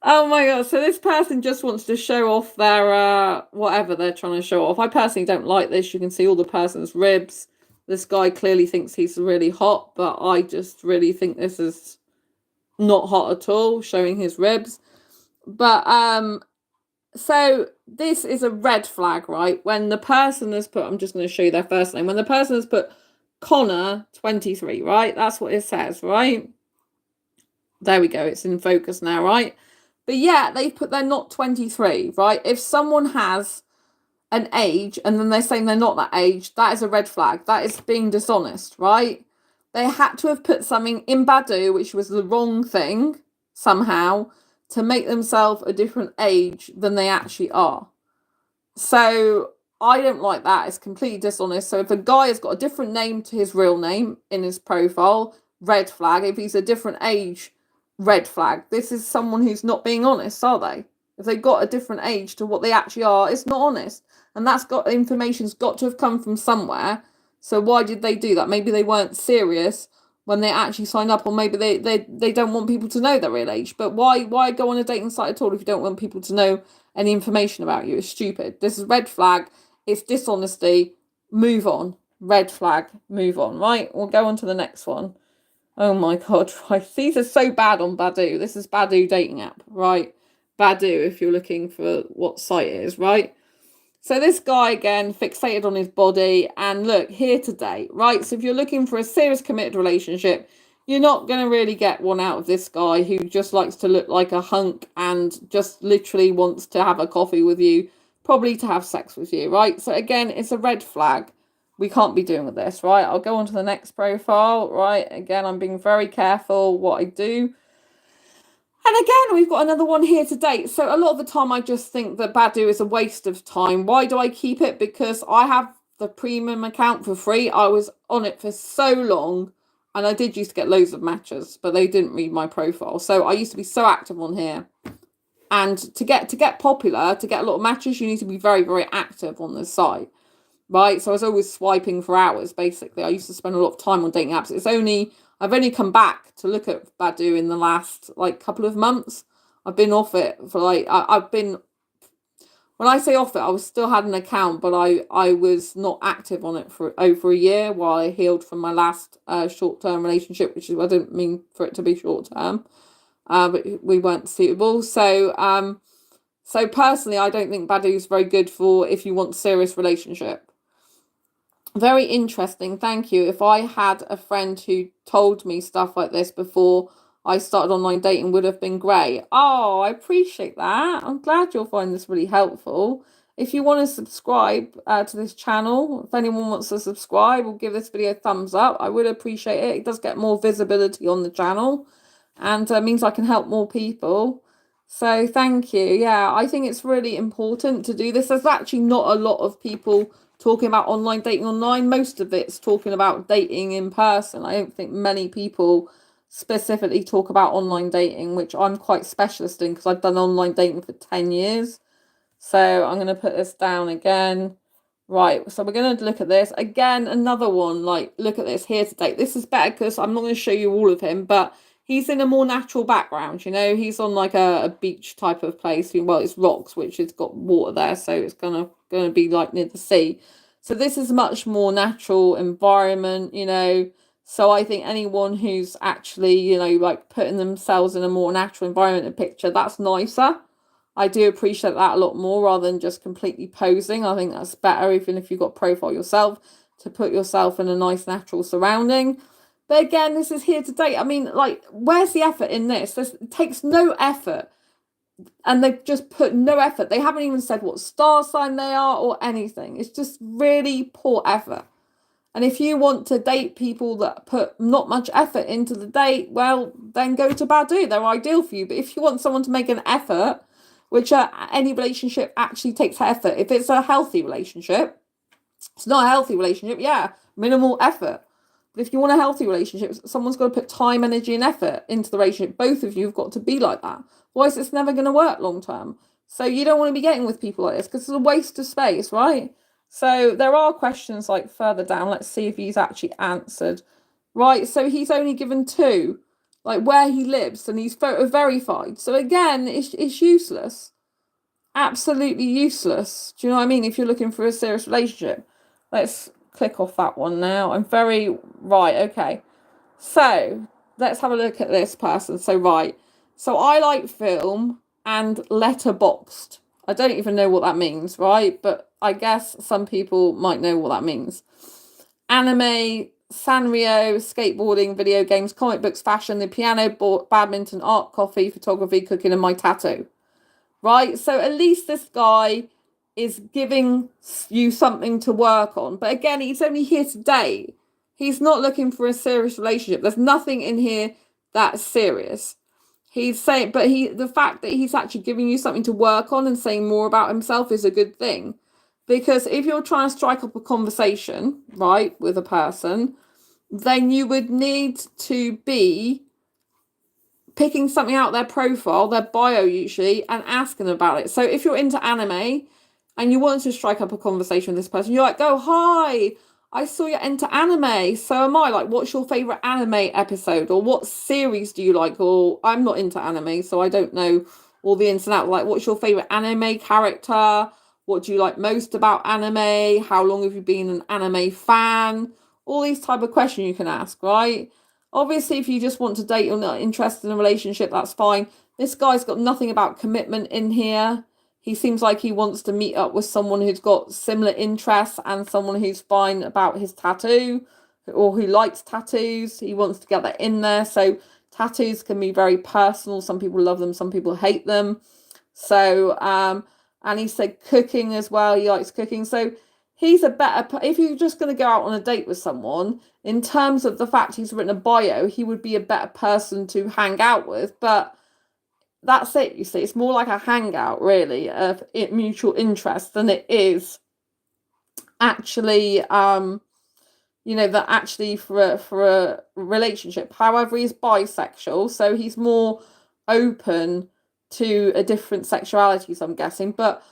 Oh my God. So this person just wants to show off their, whatever they're trying to show off. I personally don't like this. You can see all the person's ribs. This guy clearly thinks he's really hot, but I just really think this is not hot at all, showing his ribs. But so this is a red flag, right? When the person has put, I'm just going to show you their first name. When the person has put Connor 23, right? That's what it says, right? There we go. It's in focus now, right? But yeah, they've put they're not 23, right? If someone has an age and then they're saying they're not that age, that is a red flag. That is being dishonest, right? They had to have put something in Badoo, which was the wrong thing somehow, to make themselves a different age than they actually are. So I don't like that. It's completely dishonest. So if a guy has got a different name to his real name in his profile, red flag. If he's a different age, red flag. This is someone who's not being honest, are they? If they've got a different age to what they actually are, it's not honest. And that's got, information's got to have come from somewhere. So why did they do that? Maybe they weren't serious when they actually signed up, or maybe they don't want people to know their real age. But why go on a dating site at all if you don't want people to know any information about you? It's stupid. This is red flag. It's dishonesty. Move on. Red flag. Move on. Right? We'll go on to the next one. Oh my God, right. These are so bad on Badoo. This is Badoo dating app, right? Badoo, if you're looking for what site it is, right? So this guy, again, fixated on his body, and look, here to date, right? So if you're looking for a serious committed relationship, you're not going to really get one out of this guy who just likes to look like a hunk and just literally wants to have a coffee with you, probably to have sex with you, right? So again, it's a red flag. We can't be doing with this, right? I'll go on to the next profile, right? Again, I'm being very careful what I do. And again, we've got another one here to date. So a lot of the time I just think that Badoo is a waste of time. Why do I keep it? Because I have the premium account for free. I was on it for so long, and I did used to get loads of matches, but they didn't read my profile. So I used to be so active on here. And to get popular, to get a lot of matches, you need to be very, very active on this site. Right, so I was always swiping for hours, basically. I used to spend a lot of time on dating apps. I've only come back to look at Badoo in the last, couple of months. I've been off it for, I've been when I say off it, I was still had an account, but I was not active on it for over a year while I healed from my last short-term relationship, which is, I didn't mean for it to be short-term, but we weren't suitable. So personally, I don't think Badoo is very good for if you want serious relationship. Very interesting, thank you. If I had a friend who told me stuff like this before I started online dating, would have been great. Oh, I appreciate that. I'm glad you'll find this really helpful. If you want to subscribe to this channel, if anyone wants to subscribe or give this video a thumbs up, I would appreciate it. It does get more visibility on the channel and means I can help more people. So thank you. Yeah, I think it's really important to do this. There's actually not a lot of people talking about online dating online. Most of it's talking about dating in person. I don't think many people specifically talk about online dating, which I'm quite specialist in because I've done online dating for 10 years. So I'm going to put this down again. Right, so we're going to look at this. Again, another one, like, look at this here to date. This is better because I'm not going to show you all of him, but he's in a more natural background, you know. He's on like a beach type of place. Well, it's rocks, which has got water there, so it's gonna be like near the sea. So this is a much more natural environment, you know. So I think anyone who's actually, you know, like putting themselves in a more natural environment and picture, that's nicer. I do appreciate that a lot more rather than just completely posing. I think that's better, even if you've got profile yourself, to put yourself in a nice natural surrounding. But again, this is here to date. I mean, like, where's the effort in this? It takes no effort. And they've just put no effort. They haven't even said what star sign they are or anything. It's just really poor effort. And if you want to date people that put not much effort into the date, well, then go to Badoo. They're ideal for you. But if you want someone to make an effort, which any relationship actually takes effort. If it's a healthy relationship, it's not a healthy relationship, yeah, minimal effort. But if you want a healthy relationship, someone's got to put time, energy, and effort into the relationship. Both of you have got to be like that. Otherwise, it's never going to work long term. So you don't want to be getting with people like this because it's a waste of space, right? So there are questions like further down. Let's see if he's actually answered. Right, so he's only given 2. Like where he lives, and he's photo verified. So again, it's useless. Absolutely useless. Do you know what I mean? If you're looking for a serious relationship. Let's click off that one now. Right, okay. So let's have a look at this person. So right. So I like film and letterboxed. I don't even know what that means, right? But I guess some people might know what that means. Anime, Sanrio, skateboarding, video games, comic books, fashion, the piano, badminton, art, coffee, photography, cooking, and my tattoo. Right? So at least this guy is giving you something to work on. But again, he's only here to date. He's not looking for a serious relationship. There's nothing in here that's serious. He's saying, but the fact that he's actually giving you something to work on and saying more about himself is a good thing. Because if you're trying to strike up a conversation, right, with a person, then you would need to be picking something out their profile, their bio usually, and asking about it. So if you're into anime and you want to strike up a conversation with this person, you're like, oh, hi, I saw you're into anime. So am I. Like, what's your favorite anime episode? Or what series do you like? Or I'm not into anime, so I don't know all the ins and outs. Like, what's your favorite anime character? What do you like most about anime? How long have you been an anime fan? All these type of questions you can ask, right? Obviously, if you just want to date, you're not interested in a relationship, that's fine. This guy's got nothing about commitment in here. He seems like he wants to meet up with someone who's got similar interests and someone who's fine about his tattoo or who likes tattoos. He wants to get that in there. So tattoos can be very personal. Some people love them, some people hate them. So, and he said cooking as well. He likes cooking. So he's a better, if you're just going to go out on a date with someone, in terms of the fact he's written a bio, he would be a better person to hang out with. But that's it, you see. It's more like a hangout, really, of mutual interest than it is actually, you know, that actually for a relationship. However, he's bisexual, so he's more open to a different sexuality, so I'm guessing. But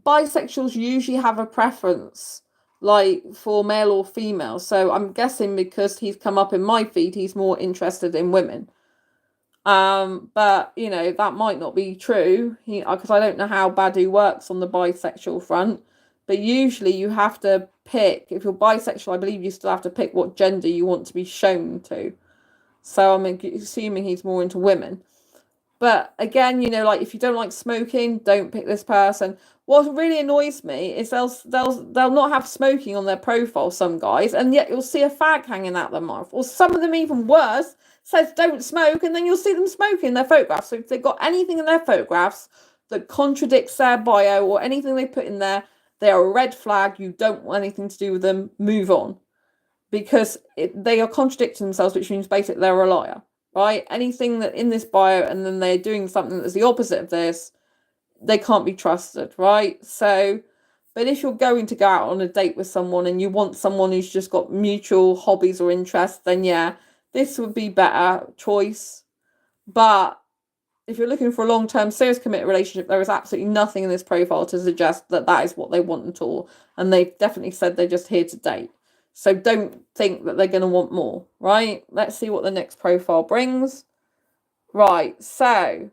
bisexuals usually have a preference, like for male or female. So I'm guessing because he's come up in my feed, he's more interested in women. But you know, that might not be true, because I don't know how Badu works on the bisexual front. But usually you have to pick, if you're bisexual, I believe you still have to pick what gender you want to be shown to. So I'm assuming he's more into women. But again, you know, like if you don't like smoking, don't pick this person. What really annoys me is they'll not have smoking on their profile, some guys, and yet you'll see a fag hanging out their mouth. Or some of them, even worse, says don't smoke, and then you'll see them smoking in their photographs. So if they've got anything in their photographs that contradicts their bio or anything they put in there, they are a red flag. You don't want anything to do with them. Move on. Because they are contradicting themselves, which means basically they're a liar. Right? Anything that in this bio and then they're doing something that's the opposite of this, they can't be trusted, right? So, but if you're going to go out on a date with someone and you want someone who's just got mutual hobbies or interests, then yeah, this would be better choice. But if you're looking for a long-term serious committed relationship, there is absolutely nothing in this profile to suggest that that is what they want at all. And they've definitely said they're just here to date. So don't think that they're going to want more, right? Let's see what the next profile brings. Right, so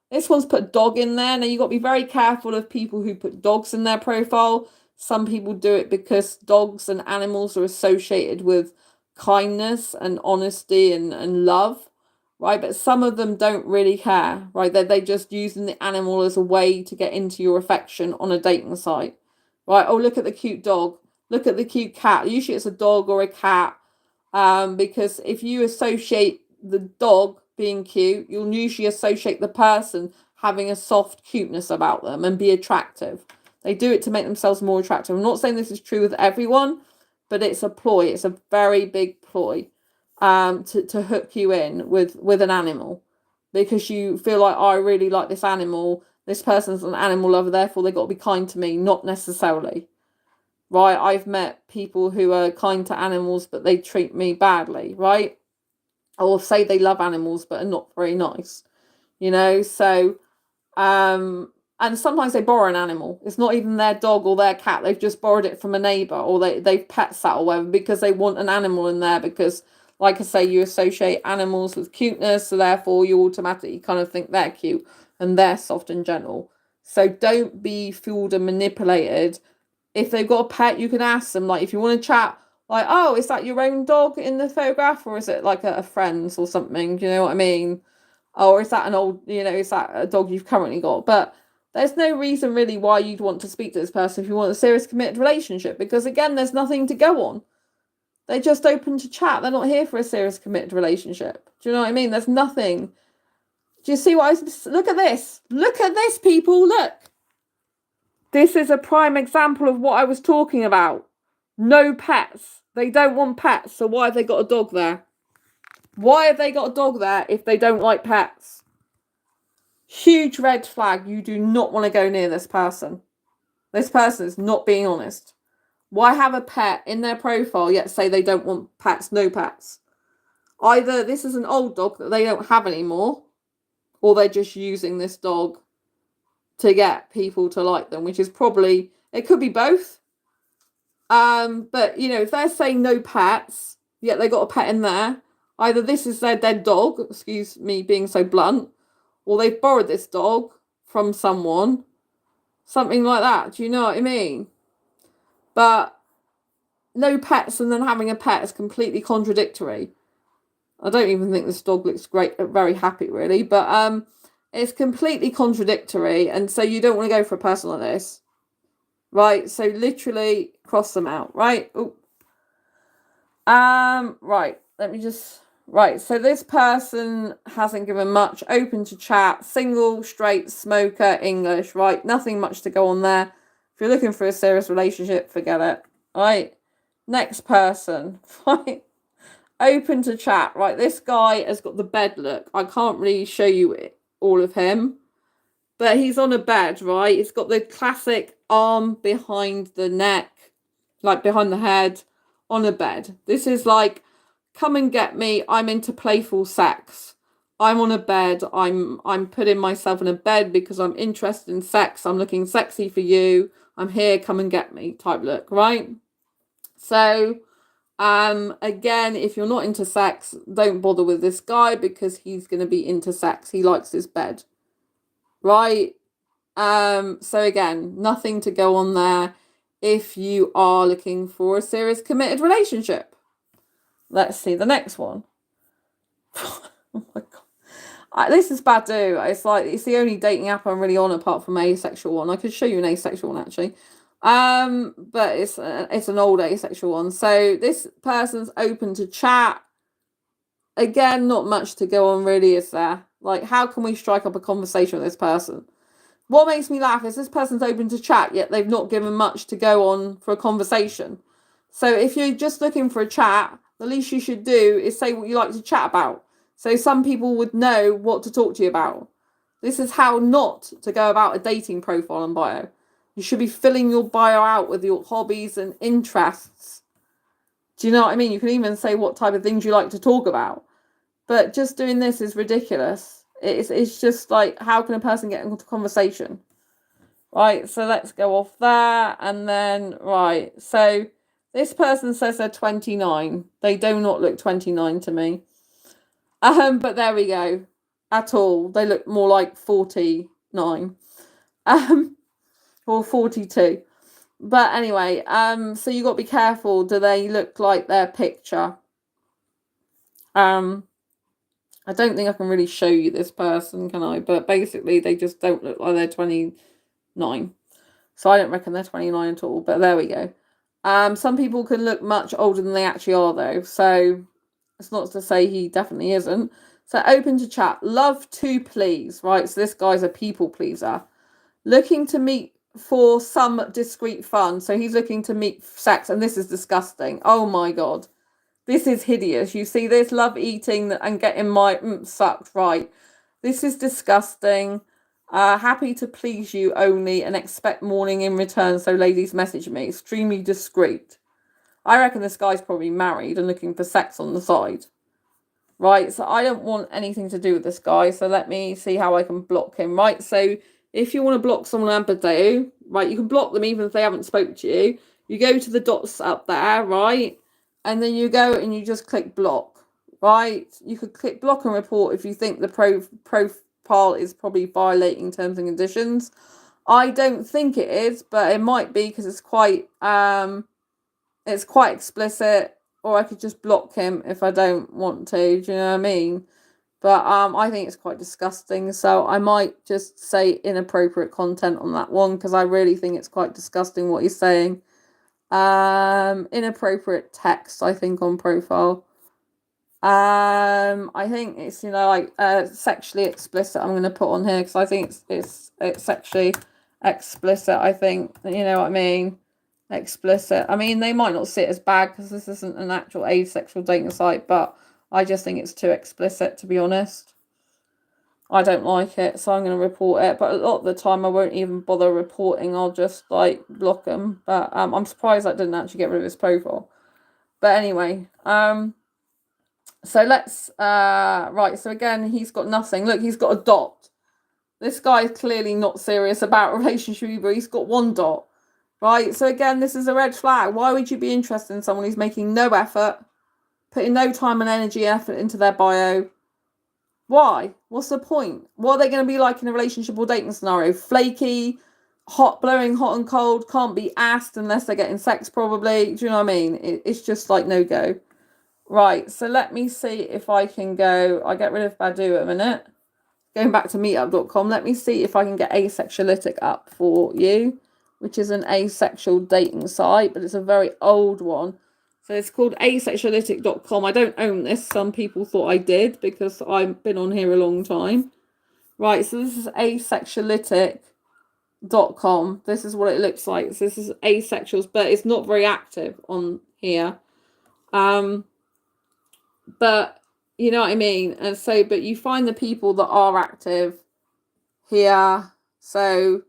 this one's put a dog in there. Now you've got to be very careful of people who put dogs in their profile. Some people do it because dogs and animals are associated with kindness and honesty and love, right? But some of them don't really care, right? They're just using the animal as a way to get into your affection on a dating site. Right, oh, look at the cute dog. Look at the cute cat. Usually it's a dog or a cat. Because if you associate the dog being cute, you'll usually associate the person having a soft cuteness about them and be attractive. They do it to make themselves more attractive. I'm not saying this is true with everyone, but it's a ploy. It's a very big ploy to hook you in with an animal. Because you feel like, oh, I really like this animal. This person's an animal lover, therefore they've got to be kind to me. Not necessarily. Right? I've met people who are kind to animals, but they treat me badly, right? Or say they love animals, but are not very nice, you know? So, and sometimes they borrow an animal. It's not even their dog or their cat. They've just borrowed it from a neighbour, or they've pet sat or whatever, because they want an animal in there because, like I say, you associate animals with cuteness, so therefore you automatically kind of think they're cute and they're soft and gentle. So don't be fooled and manipulated. If they've got a pet, you can ask them, like, if you want to chat, like, oh, is that your own dog in the photograph, or is it like a friend's or something? Do you know what I mean? Or is that an old, you know, is that a dog you've currently got? But there's no reason really why you'd want to speak to this person if you want a serious committed relationship, because again, there's nothing to go on. They're just open to chat. They're not here for a serious committed relationship. Do you know what I mean? There's nothing. Do you see what look at this? Look at this, people. Look. This is a prime example of what I was talking about. No pets. They don't want pets, so why have they got a dog there? Why have they got a dog there if they don't like pets? Huge red flag. You do not want to go near this person. This person is not being honest. Why have a pet in their profile yet say they don't want pets, no pets? Either this is an old dog that they don't have anymore, or they're just using this dog to get people to like them, which is probably, it could be both. But you know, if they're saying no pets, yet they got a pet in there, either this is their dead dog, excuse me being so blunt, or they've borrowed this dog from someone, something like that. Do you know what I mean? But no pets and then having a pet is completely contradictory. I don't even think this dog looks great, very happy really, but it's completely contradictory, and so you don't want to go for a person like this. Right, so literally cross them out, right? Ooh. Right, let me just, right, so this person hasn't given much, open to chat, single, straight, smoker, English, right? Nothing much to go on there. If you're looking for a serious relationship, forget it, right? Next person, right? Open to chat, right? This guy has got the bed look. I can't really show you all of him, but he's on a bed, right? He's got the classic arm behind the neck, like behind the head, on a bed. This is like, come and get me. I'm into playful sex. I'm on a bed. I'm putting myself in a bed because I'm interested in sex. I'm looking sexy for you. I'm here. Come and get me type look, right? So, Again, if you're not into sex, don't bother with this guy because he's going to be into sex. He likes his bed, right? So again, nothing to go on there if you are looking for a serious committed relationship. Let's see the next one. Oh my God. This is Badoo. It's like, it's the only dating app I'm really on apart from Asexual one. I could show you an Asexual one actually. But it's an old Asexual one. So this person's open to chat. Again, not much to go on really, is there? Like, how can we strike up a conversation with this person? What makes me laugh is this person's open to chat, yet they've not given much to go on for a conversation. So if you're just looking for a chat, the least you should do is say what you like to chat about. So some people would know what to talk to you about. This is how not to go about a dating profile and bio. You should be filling your bio out with your hobbies and interests. Do you know what I mean? You can even say what type of things you like to talk about. But just doing this is ridiculous. It's just like, how can a person get into conversation? Right, so let's go off there. And then, right, so this person says they're 29. They do not look 29 to me. But there we go. At all. They look more like 49. Or 42. But anyway, so you got to be careful. Do they look like their picture? I don't think I can really show you this person, can I? But basically, they just don't look like they're 29. So I don't reckon they're 29 at all. But there we go. Some people can look much older than they actually are, though. So it's not to say he definitely isn't. So open to chat. Love to please, right? So this guy's a people pleaser. Looking to meet for some discreet fun. So he's looking to meet sex. And this is disgusting. Oh, my God. This is hideous. You see this? Love eating and getting my sucked. Right. This is disgusting. Happy to please you only and expect morning in return. So ladies, message me. Extremely discreet. I reckon this guy's probably married and looking for sex on the side. Right. So I don't want anything to do with this guy. So let me see how I can block him. Right. So if you want to block someone on Badoo, right, you can block them even if they haven't spoke to you. You go to the dots up there, right? And then you go and you just click block, right? You could click block and report if you think the profile is probably violating terms and conditions. I don't think it is, but it might be because it's quite explicit. Or I could just block him if I don't want to. Do you know what I mean? But I think it's quite disgusting. So I might just say inappropriate content on that one because I really think it's quite disgusting what he's saying. Inappropriate text, I think, on profile. I think it's, like sexually explicit. I'm going to put on here because I think it's sexually explicit. I think, you know what I mean? Explicit. I mean, they might not see it as bad because this isn't an actual asexual dating site, but I just think it's too explicit, to be honest. I don't like it, so I'm going to report it. But a lot of the time, I won't even bother reporting. I'll just, block them. But I'm surprised I didn't actually get rid of his profile. But anyway, so let's, right, so again, he's got nothing. Look, he's got a dot. This guy is clearly not serious about a relationship, but he's got one dot. Right, so again, this is a red flag. Why would you be interested in someone who's making no effort, putting no time and energy effort into their bio? Why? What's the point? What are they going to be like in a relationship or dating scenario? Flaky, blowing hot and cold, can't be asked unless they're getting sex probably. Do you know what I mean? It's just like no go. Right, so let me see if I can go. I'll get rid of Badoo a minute. Going back to meetup.com, let me see if I can get Asexuality up for you, which is an asexual dating site, but it's a very old one. So it's called asexuality.com. I don't own this. Some people thought I did because I've been on here a long time. Right, so this is asexuality.com. This is what it looks like. So this is asexuals, but it's not very active on here. But you know what I mean? And so, but you find the people that are active here. So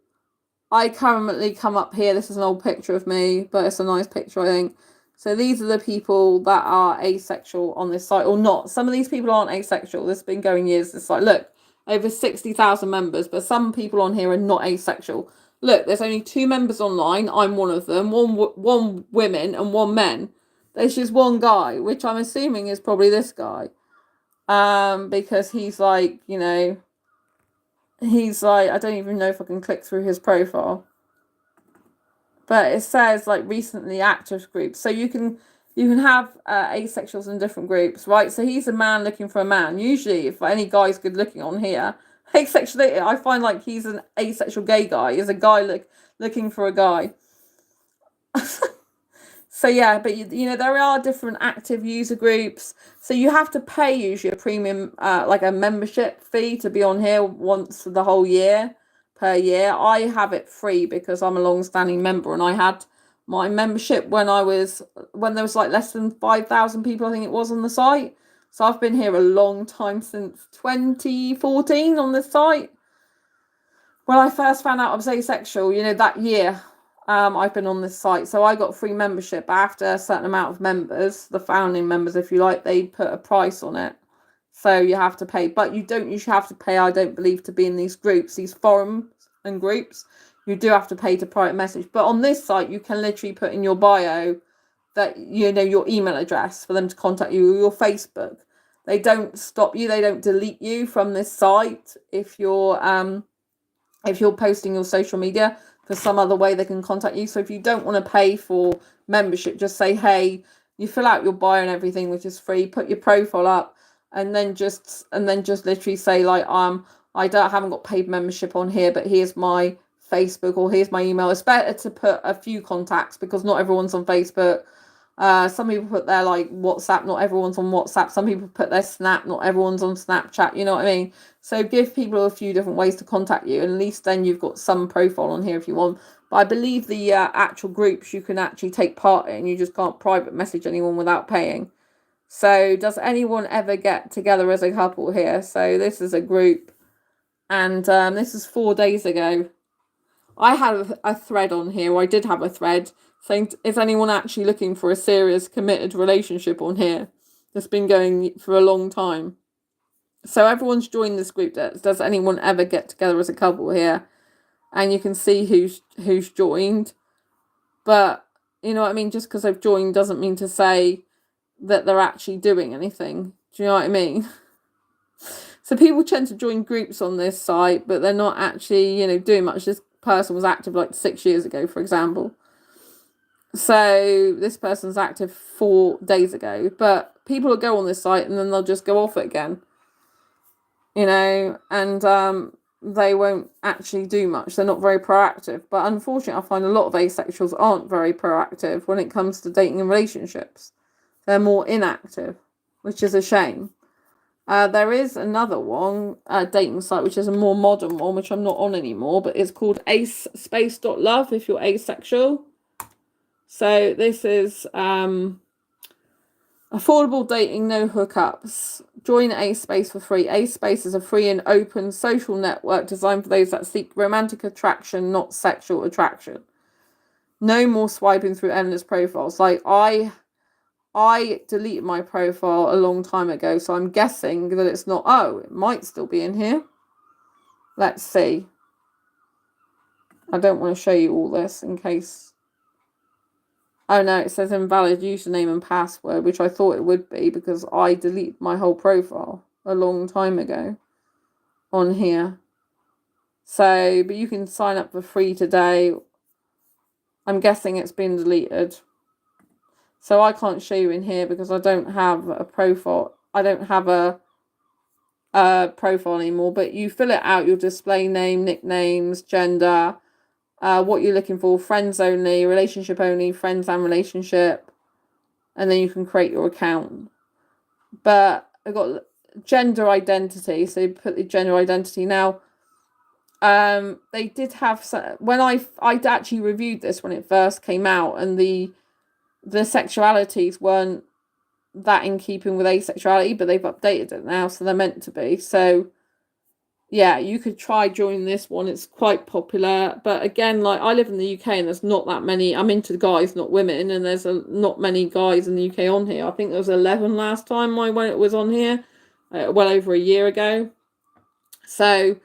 I currently come up here. This is an old picture of me, but it's a nice picture, I think. So these are the people that are asexual on this site, or not. Some of these people aren't asexual. This has been going years. It's like, look, over 60,000 members, but some people on here are not asexual. Look, there's only 2 members online. I'm one of them. One women and 1 men. There's just one guy, which I'm assuming is probably this guy. Because he's like, you know, he's like, I don't even know if I can click through his profile. But it says like recently active groups. So you can have asexuals in different groups, right? So he's a man looking for a man. Usually, if any guy's good looking on here, asexuality, I find like he's an asexual gay guy. He's a guy looking for a guy. So yeah, but you know, there are different active user groups. So you have to pay usually a premium, like a membership fee to be on here once for the whole year, per year. I have it free because I'm a long-standing member, and I had my membership when there was like less than 5,000 people, I think it was, on the site. So I've been here a long time, since 2014 on this site. When I first found out I was asexual, you know, that year, I've been on this site. So I got free membership. After a certain amount of members, the founding members, if you like, they put a price on it. So you have to pay. But you don't usually have to pay, I don't believe, to be in these groups, these forums and groups. You do have to pay to private message. But on this site, you can literally put in your bio that, you know, your email address for them to contact you, or your Facebook. They don't stop you. They don't delete you from this site if you're posting your social media. For some other way they can contact you. So if you don't want to pay for membership, just say, hey, you fill out your bio and everything, which is free, put your profile up, and then just literally say like, haven't got paid membership on here, but here's my Facebook, or here's my email. It's better to put a few contacts because not everyone's on Facebook. Some people put their like WhatsApp, not everyone's on WhatsApp. Some people put their Snap, not everyone's on Snapchat, you know what I mean? So give people a few different ways to contact you, and at least then you've got some profile on here if you want. But I believe the actual groups you can actually take part in, you just can't private message anyone without paying. So does anyone ever get together as a couple here? So this is a group, and this is 4 days ago. I had a thread on here, or I did have a thread saying, is anyone actually looking for a serious committed relationship on here? That's been going for a long time. So everyone's joined this group. Does anyone ever get together as a couple here? And you can see who's joined. But, you know what I mean? Just because they've joined doesn't mean to say that they're actually doing anything. Do you know what I mean? So people tend to join groups on this site, but they're not actually, you know, doing much. This person was active like 6 years ago, for example. So this person's active 4 days ago, but people will go on this site and then they'll just go off it again, you know, and they won't actually do much. They're not very proactive. But unfortunately, I find a lot of asexuals aren't very proactive when it comes to dating and relationships. They're more inactive, which is a shame. There is another one, dating site, which is a more modern one, which I'm not on anymore, but it's called asexual.love if you're asexual. So this is affordable dating, no hookups. Join Aspace for free. Aspace is a free and open social network designed for those that seek romantic attraction, not sexual attraction. No more swiping through endless profiles. Like I deleted my profile a long time ago, so I'm guessing that it's not. Oh, it might still be in here. Let's see. I don't want to show you all this in case. Oh no, it says invalid username and password, which I thought it would be because I deleted my whole profile a long time ago on here. So, but you can sign up for free today. I'm guessing it's been deleted. So I can't show you in here because I don't have a profile. I don't have a profile anymore, but you fill it out, your display name, nicknames, gender, what you're looking for, friends only, relationship only, friends and relationship, and then you can create your account. But I've got gender identity, so you put the gender identity. Now, they did have when I'd actually reviewed this when it first came out, and the sexualities weren't that in keeping with asexuality, but they've updated it now, so they're meant to be. So yeah, you could try joining this one. It's quite popular. But again, like I live in the UK and there's not that many. I'm into guys, not women. And there's not many guys in the UK on here. I think there was 11 last time when it was on here, well over a year ago. So,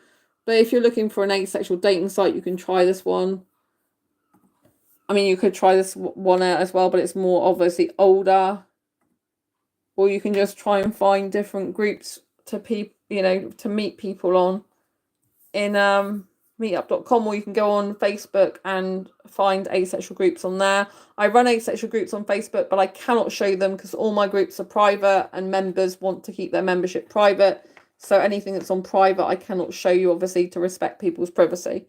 but if you're looking for an asexual dating site, you can try this one. I mean, you could try this one out as well, but it's more obviously older. Or you can just try and find different groups to to meet people on in meetup.com, or you can go on Facebook and find asexual groups on there. I run asexual groups on Facebook, but I cannot show them because all my groups are private and members want to keep their membership private. So anything that's on private, I cannot show you, obviously, to respect people's privacy,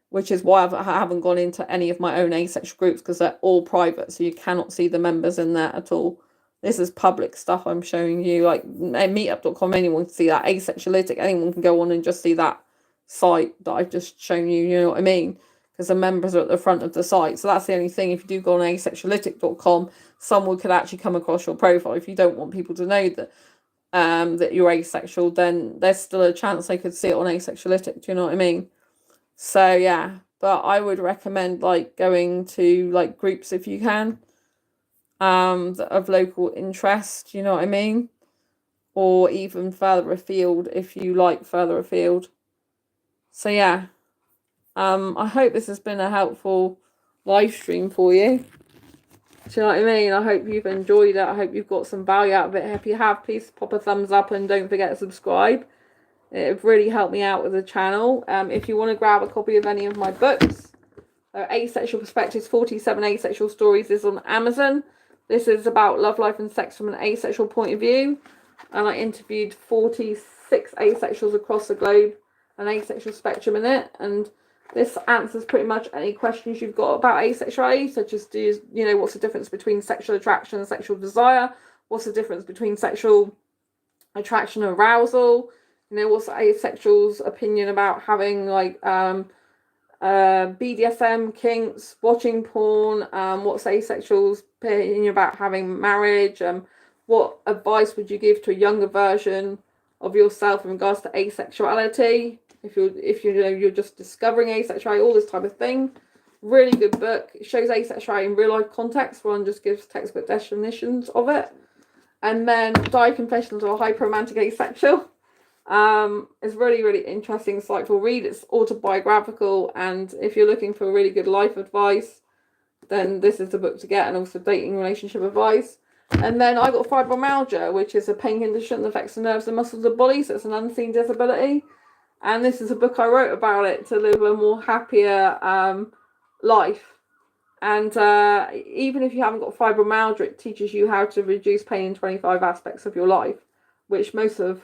which is why I haven't gone into any of my own asexual groups, because they're all private. So you cannot see the members in there at all. This is public stuff I'm showing you. Like meetup.com, anyone can see that. Asexuality, anyone can go on and just see that site that I've just shown you, you know what I mean? Because the members are at the front of the site. So that's the only thing. If you do go on asexuality.com, someone could actually come across your profile. If you don't want people to know that that you're asexual, then there's still a chance they could see it on Asexuality. Do you know what I mean? So yeah, but I would recommend like going to like groups if you can, that of local interest, you know what I mean? Or even further afield if you like further afield. So yeah, I hope this has been a helpful live stream for you. Do you know what I mean? I hope you've enjoyed it. I hope you've got some value out of it. If you have, please pop a thumbs up and don't forget to subscribe. It really helped me out with the channel. If you want to grab a copy of any of my books, Asexual Perspectives, 47 Asexual Stories is on Amazon. This is about love, life and sex from an asexual point of view. And I interviewed 46 asexuals across the globe, an asexual spectrum in it. And this answers pretty much any questions you've got about asexuality, such as, what's the difference between sexual attraction and sexual desire? What's the difference between sexual attraction and arousal? What's asexual's opinion about having like BDSM, kinks, watching porn? What's asexual's opinion about having marriage? What advice would you give to a younger version of yourself in regards to asexuality? If you're just discovering asexuality, all this type of thing. Really good book. It shows asexuality in real life context. One just gives textbook definitions of it. And then Diary Confessions of a Hyper-Romantic Asexual. It's really, really interesting, insightful read. It's autobiographical, and if you're looking for really good life advice, then this is the book to get, and also dating relationship advice. And then I got fibromyalgia, which is a pain condition that affects the nerves and muscles of the body, so it's an unseen disability. And this is a book I wrote about it to live a more happier life. And even if you haven't got fibromyalgia, it teaches you how to reduce pain in 25 aspects of your life, which most of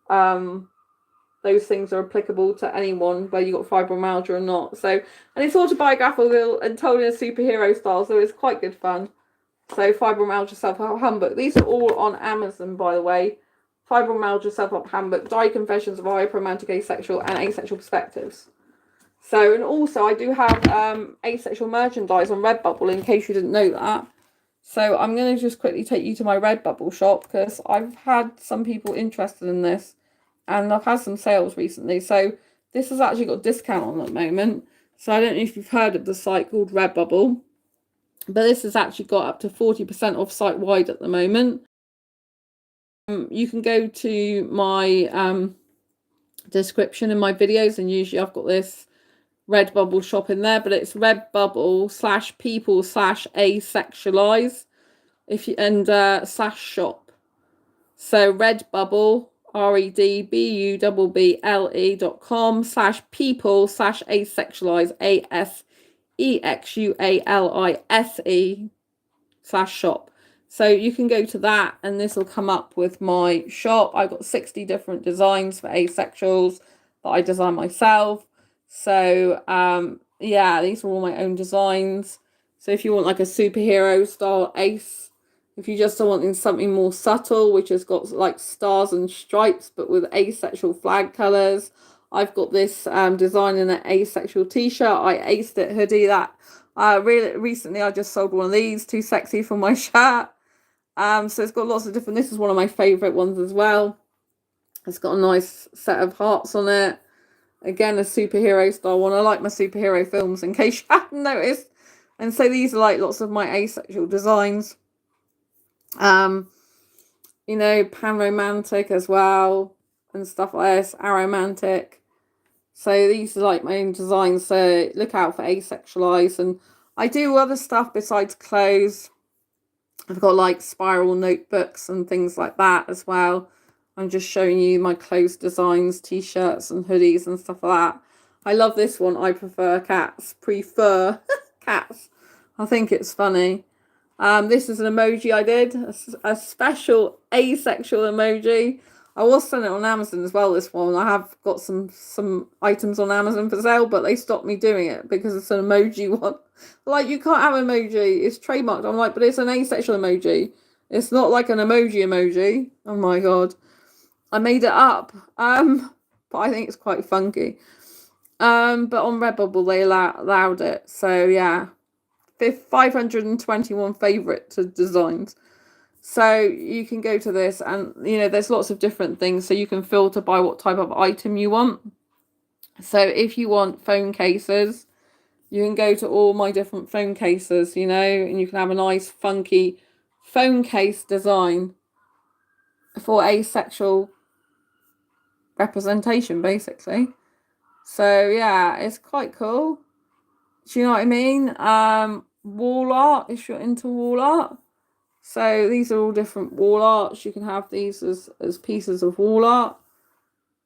those things are applicable to anyone, whether you got fibromyalgia or not. So, and it's autobiographical and told in a superhero style, so it's quite good fun. So, Fibromyalgia Self-Help Handbook. These are all on Amazon, by the way. Fibromyalgia Self-Help Handbook, Diary Confessions of a Hyper-Romantic Asexual, and Asexual Perspectives. So, and also I do have asexual merchandise on Redbubble, in case you didn't know that. So I'm going to just quickly take you to my Redbubble shop, because I've had some people interested in this, and I've had some sales recently. So this has actually got a discount on at the moment. So I don't know if you've heard of the site called Redbubble, but this has actually got up to 40% off site-wide at the moment. You can go to my description in my videos, and usually I've got this Redbubble shop in there, but it's Redbubble/people/asexualise /shop. So Redbubble redbubble.com/people/asexualise ASEXUALISE/shop. So you can go to that, and this will come up with my shop. I've got 60 different designs for asexuals that I design myself. So yeah, these are all my own designs. So if you want like a superhero style ace, if you just want something more subtle, which has got like stars and stripes, but with asexual flag colors, I've got this design in an asexual t-shirt. I aced it hoodie that really recently I just sold one of these, too sexy for my shirt. So it's got lots of different. This is one of my favorite ones as well. It's got a nice set of hearts on it. Again, a superhero style one. I like my superhero films, in case you haven't noticed. And so these are like lots of my asexual designs. Pan-romantic as well, and stuff like this, aromantic. So these are like my own designs, so look out for Asexualise. And I do other stuff besides clothes. I've got like spiral notebooks and things like that as well. I'm just showing you my clothes designs, t-shirts and hoodies and stuff like that. I love this one. I prefer cats. Prefer cats. I think it's funny. This is an emoji I did. A special asexual emoji. I was selling it on Amazon as well, this one. I have got some items on Amazon for sale, but they stopped me doing it because it's an emoji one. Like, you can't have emoji. It's trademarked. I'm like, but it's an asexual emoji. It's not like an emoji. Oh my God. I made it up. But I think it's quite funky. But on Redbubble, they allowed it. So, yeah. 521 favorite designs. So you can go to this and, you know, there's lots of different things. So you can filter by what type of item you want. So if you want phone cases, you can go to all my different phone cases, you know, and you can have a nice funky phone case design for asexual representation, basically. So yeah, it's quite cool. Do you know what I mean? Wall art, if you're into wall art. So these are all different wall arts. You can have these as pieces of wall art.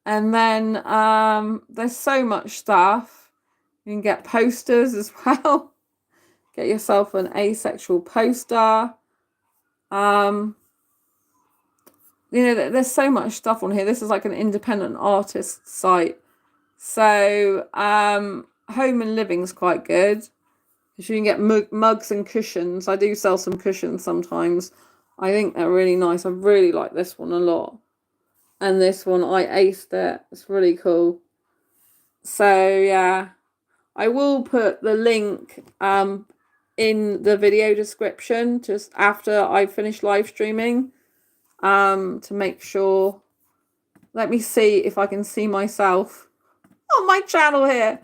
And then there's so much stuff. You can get posters as well. Get yourself an asexual poster. You know, there's so much stuff on here. This is like an independent artist site. So home and living's quite good. Because you can get mugs and cushions. I do sell some cushions sometimes. I think they're really nice. I really like this one a lot. And this one, I aced it. It's really cool. So, yeah. I will put the link in the video description just after I finish live streaming to make sure. Let me see if I can see myself on my channel here.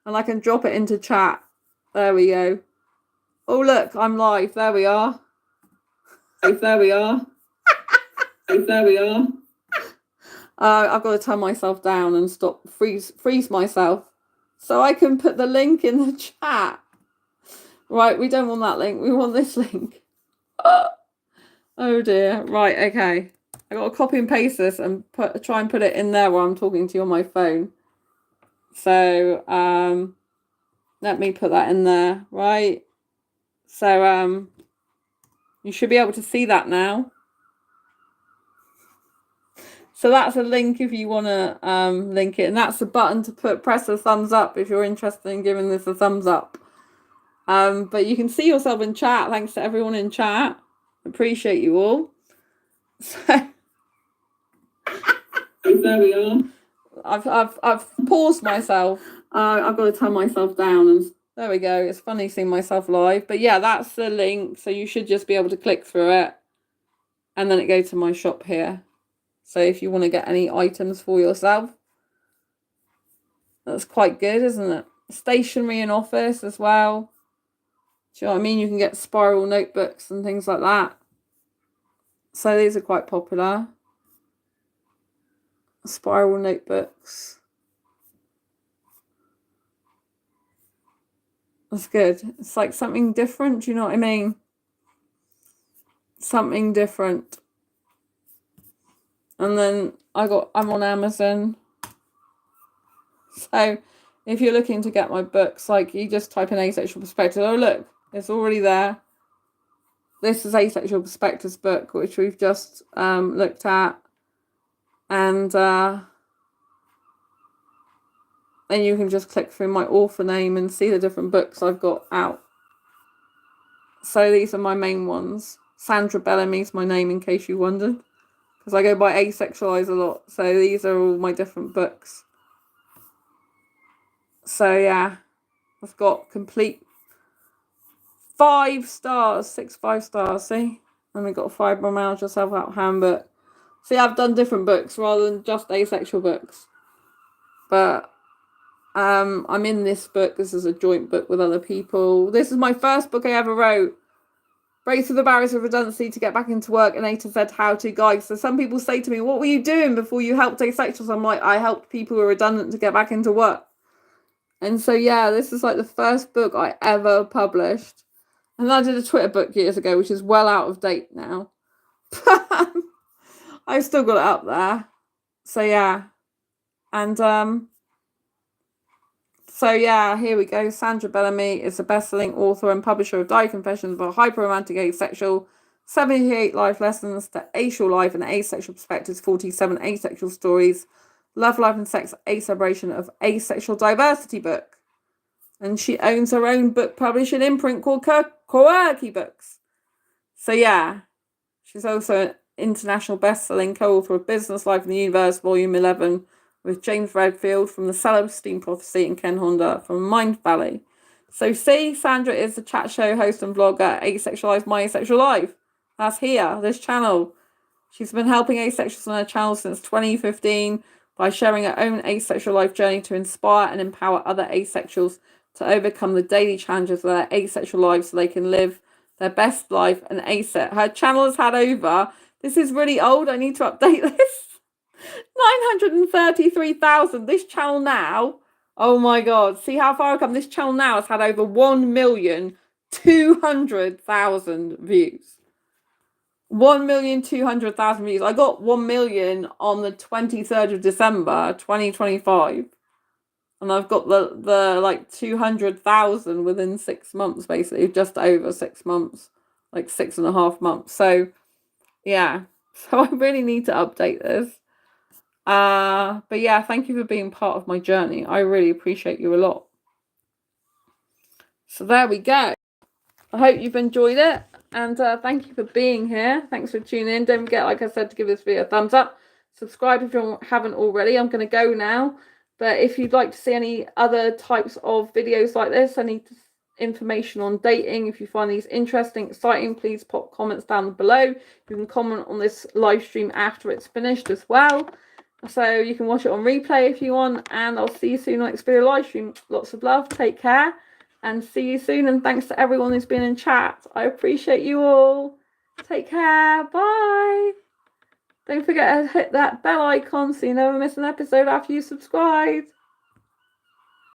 And I can drop it into chat. There we go. Oh, look, I'm live. There we are. There we are. There we are. I've got to turn myself down and stop, freeze myself. So I can put the link in the chat. Right, we don't want that link. We want this link. Oh dear. Right, okay. I got to copy and paste this and try and put it in there while I'm talking to you on my phone. So, let me put that in there, right? So, you should be able to see that now. So that's a link if you want to link it. And that's the button to press a thumbs up if you're interested in giving this a thumbs up. But you can see yourself in chat. Thanks to everyone in chat. Appreciate you all. So there we are. I've paused myself. I've got to turn myself down, and there we go. It's funny seeing myself live, but yeah, that's the link. So you should just be able to click through it, and then it goes to my shop here. So if you want to get any items for yourself, that's quite good, isn't it? Stationery in office as well. Do you know what I mean? You can get spiral notebooks and things like that. So these are quite popular. Spiral notebooks. That's good. It's like something different. Do you know what I mean? Something different. And then I'm on Amazon. So if you're looking to get my books, like, you just type in Asexual Perspectives. Oh, look, it's already there. This is Asexual Perspectives book, which we've just looked at. And then you can just click through my author name and see the different books I've got out. So these are my main ones. Sandra Bellamy's my name, in case you wondered, because I go by Asexualise a lot. So these are all my different books. So yeah, I've got complete 5 stars, 6 5-stars, see? And we've got a fibromyalgia self-help handbook. See, I've done different books rather than just asexual books. But I'm in this book. This is a joint book with other people. This is my first book I ever wrote. Break through the barriers of redundancy to get back into work, and A to Z how-to guide. So some people say to me, what were you doing before you helped asexuals? I'm like, I helped people who are redundant to get back into work. And so, yeah, this is like the first book I ever published. And I did a Twitter book years ago, which is well out of date now. I've still got it up there. So, yeah. And, so, yeah, here we go. Sandra Bellamy is a best-selling author and publisher of Diary Confessions of a Hyper-Romantic Asexual, 78 Life Lessons to Asexual Life and Asexual Perspectives, 47 Asexual Stories, Love, Life and Sex, A Celebration of Asexual Diversity book. And she owns her own book publishing imprint called Quirky Books. So, yeah, she's also an international best-selling co-author of Business, Life and the Universe, Volume 11, with James Redfield from the Celestine Prophecy and Ken Honda from Mind Valley. So, see, Sandra is a chat show host and vlogger, Asexualise My Asexual Life. That's here, this channel. She's been helping asexuals on her channel since 2015 by sharing her own asexual life journey to inspire and empower other asexuals to overcome the daily challenges of their asexual lives so they can live their best life and asex. Her channel has had over, this is really old, I need to update this, 933,000. This channel now, oh my god, see how far I've come. This channel now has had over 1,200,000 views. 1,200,000 views. I got 1 million on the 23rd of December 2025. And I've got the like 200,000 within 6 months, basically, just over 6 months, like 6.5 months. So, yeah. So I really need to update this. But yeah, thank you for being part of my journey. I really appreciate you a lot. So there we go. I hope you've enjoyed it. And thank you for being here. Thanks for tuning in. Don't forget, like I said, to give this video a thumbs up. Subscribe if you haven't already. I'm going to go now. But if you'd like to see any other types of videos like this, any information on dating, if you find these interesting, exciting, please pop comments down below. You can comment on this live stream after it's finished as well. So you can watch it on replay if you want. And I'll see you soon on next video live stream. Lots of love. Take care. And see you soon. And thanks to everyone who's been in chat. I appreciate you all. Take care. Bye. Don't forget to hit that bell icon so you never miss an episode after you subscribe.